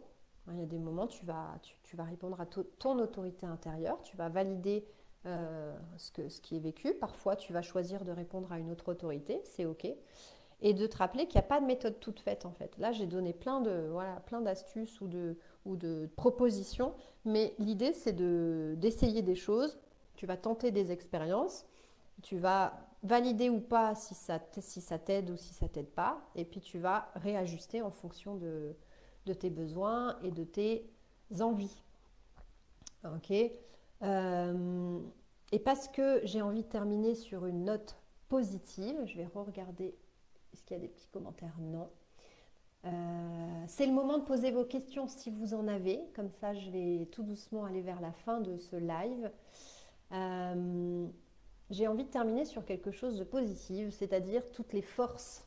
Il y a des moments, tu vas répondre à ton autorité intérieure, tu vas valider ce qui est vécu. Parfois, tu vas choisir de répondre à une autre autorité, c'est OK. Et de te rappeler qu'il n'y a pas de méthode toute faite en fait. Là, j'ai donné plein d'astuces ou de propositions, mais l'idée, c'est d'essayer des choses. Tu vas tenter des expériences, tu vas valider ou pas si ça t'aide ou si ça t'aide pas, et puis tu vas réajuster en fonction de tes besoins et de tes envies. Ok. Et parce que j'ai envie de terminer sur une note positive, je vais re-regarder, est-ce qu'il y a des petits commentaires? Non. C'est le moment de poser vos questions si vous en avez. Comme ça, je vais tout doucement aller vers la fin de ce live. J'ai envie de terminer sur quelque chose de positif, c'est-à-dire toutes les forces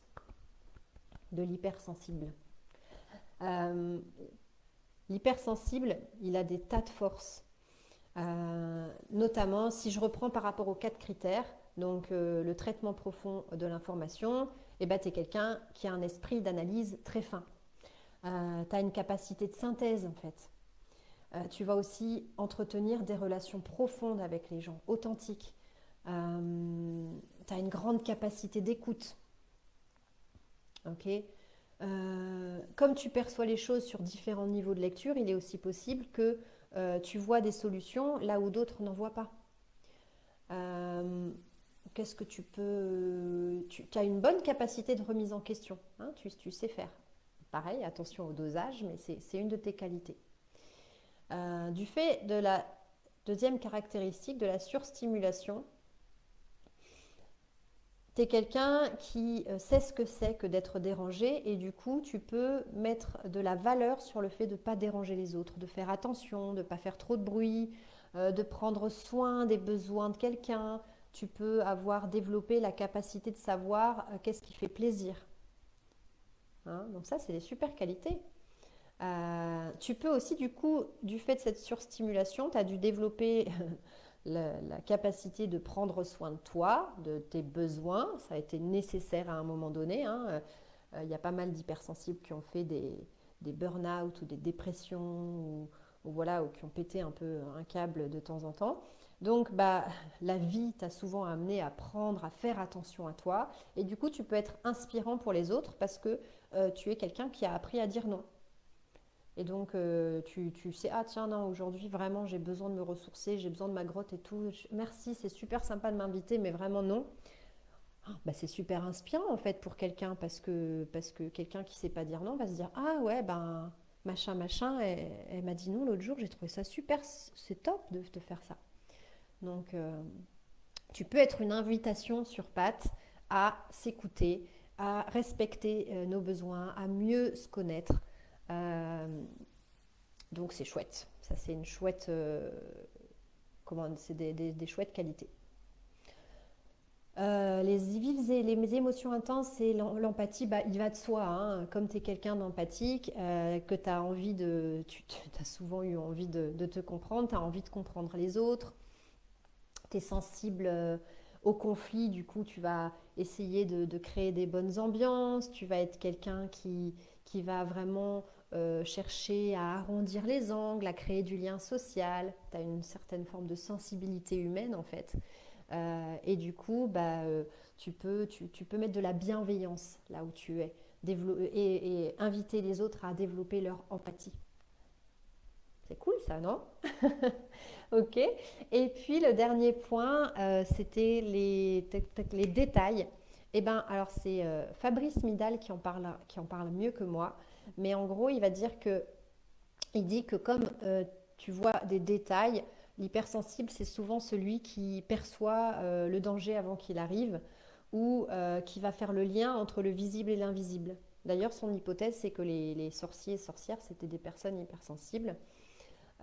de l'hypersensible. L'hypersensible, il a des tas de forces. Notamment, si je reprends par rapport aux 4 critères, donc le traitement profond de l'information, eh ben, tu es quelqu'un qui a un esprit d'analyse très fin. Tu as une capacité de synthèse en fait. Tu vas aussi entretenir des relations profondes avec les gens, authentiques. Tu as une grande capacité d'écoute. Ok. Comme tu perçois les choses sur différents niveaux de lecture, il est aussi possible que tu vois des solutions là où d'autres n'en voient pas. Qu'est-ce que tu peux... Tu as une bonne capacité de remise en question, hein, tu sais faire. Pareil, attention au dosage, mais c'est une de tes qualités. Du fait de la deuxième caractéristique, de la surstimulation, tu es quelqu'un qui sait ce que c'est que d'être dérangé et du coup, tu peux mettre de la valeur sur le fait de ne pas déranger les autres, de faire attention, de ne pas faire trop de bruit, de prendre soin des besoins de quelqu'un. Tu peux avoir développé la capacité de savoir qu'est-ce qui fait plaisir. Hein, donc ça, c'est des super qualités. Tu peux aussi, du coup, du fait de cette surstimulation, tu as dû développer la capacité de prendre soin de toi, de tes besoins. Ça a été nécessaire à un moment donné. Hein. Il y a pas mal d'hypersensibles qui ont fait des burn-out ou des dépressions ou voilà, ou qui ont pété un peu un câble de temps en temps. Donc, bah, la vie t'a souvent amené à prendre, à faire attention à toi. Et du coup, tu peux être inspirant pour les autres parce que tu es quelqu'un qui a appris à dire non. Et donc, tu sais, ah tiens, non, aujourd'hui, vraiment, j'ai besoin de me ressourcer, j'ai besoin de ma grotte et tout. Merci, c'est super sympa de m'inviter, mais vraiment non. Ah, bah, c'est super inspirant, en fait, pour quelqu'un, parce que quelqu'un qui ne sait pas dire non va se dire, ah ouais, ben, machin, machin, elle m'a dit non l'autre jour, j'ai trouvé ça super, c'est top de te faire ça. Donc, tu peux être une invitation sur pattes à s'écouter, à respecter nos besoins, à mieux se connaître. Euh, donc c'est chouette. Ça c'est une chouette, c'est des chouettes qualités. Les émotions intenses et l'empathie, bah, il va de soi. Hein. Comme tu es quelqu'un d'empathique, que tu as envie tu as souvent eu envie de te comprendre, tu as envie de comprendre les autres, tu es sensible au conflit, du coup tu vas essayer de créer des bonnes ambiances, tu vas être quelqu'un qui va vraiment chercher à arrondir les angles, à créer du lien social, tu as une certaine forme de sensibilité humaine en fait. Et du coup, bah, tu peux mettre de la bienveillance là où tu es et inviter les autres à développer leur empathie. C'est cool ça, non? Ok. Et puis le dernier point, c'était les détails. Eh ben, alors c'est Fabrice Midal qui en parle mieux que moi. Mais en gros, il dit que comme tu vois des détails, l'hypersensible, c'est souvent celui qui perçoit le danger avant qu'il arrive ou qui va faire le lien entre le visible et l'invisible. D'ailleurs, son hypothèse, c'est que les sorciers et sorcières, c'était des personnes hypersensibles.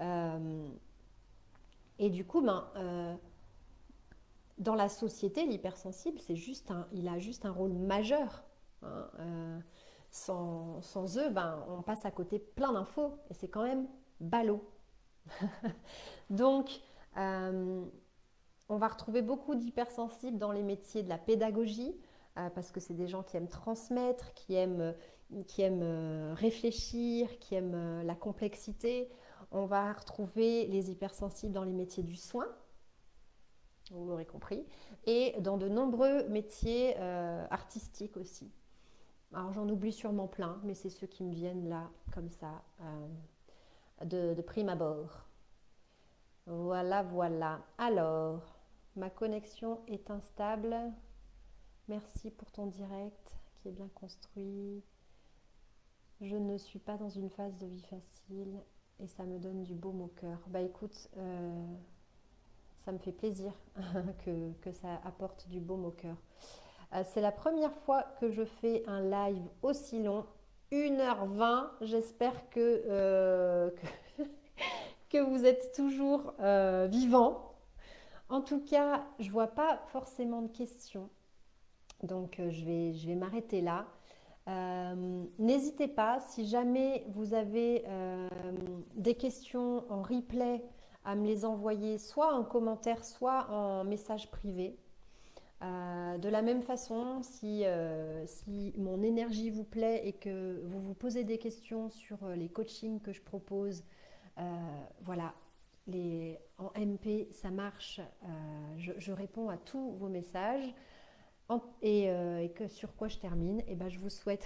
Euh, et du coup, dans la société, l'hypersensible, il a juste un rôle majeur, hein. Sans eux, on passe à côté plein d'infos et c'est quand même ballot. Donc, euh, on va retrouver beaucoup d'hypersensibles dans les métiers de la pédagogie, parce que c'est des gens qui aiment transmettre, qui aiment réfléchir, qui aiment la complexité. On va retrouver les hypersensibles dans les métiers du soin, vous l'aurez compris, et dans de nombreux métiers artistiques aussi. Alors j'en oublie sûrement plein, mais c'est ceux qui me viennent là, comme ça, de prime abord. Voilà, voilà. Alors, ma connexion est instable. Merci pour ton direct qui est bien construit. Je ne suis pas dans une phase de vie facile et ça me donne du baume au cœur. Bah écoute, ça me fait plaisir que ça apporte du baume au cœur. C'est la première fois que je fais un live aussi long, 1h20. J'espère que vous êtes toujours vivant. En tout cas, je vois pas forcément de questions. Donc, je vais m'arrêter là. N'hésitez pas, si jamais vous avez des questions en replay, à me les envoyer soit en commentaire, soit en message privé. De la même façon, si mon énergie vous plaît et que vous vous posez des questions sur les coachings que je propose, voilà, en MP, ça marche. Je réponds à tous vos messages. Et que sur quoi je termine? Et ben, je vous souhaite,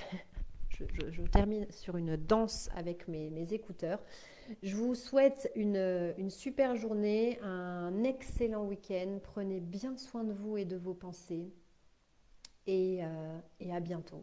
je termine sur une danse avec mes écouteurs. Je vous souhaite une super journée, un excellent week-end. Prenez bien soin de vous et de vos pensées. Et à bientôt.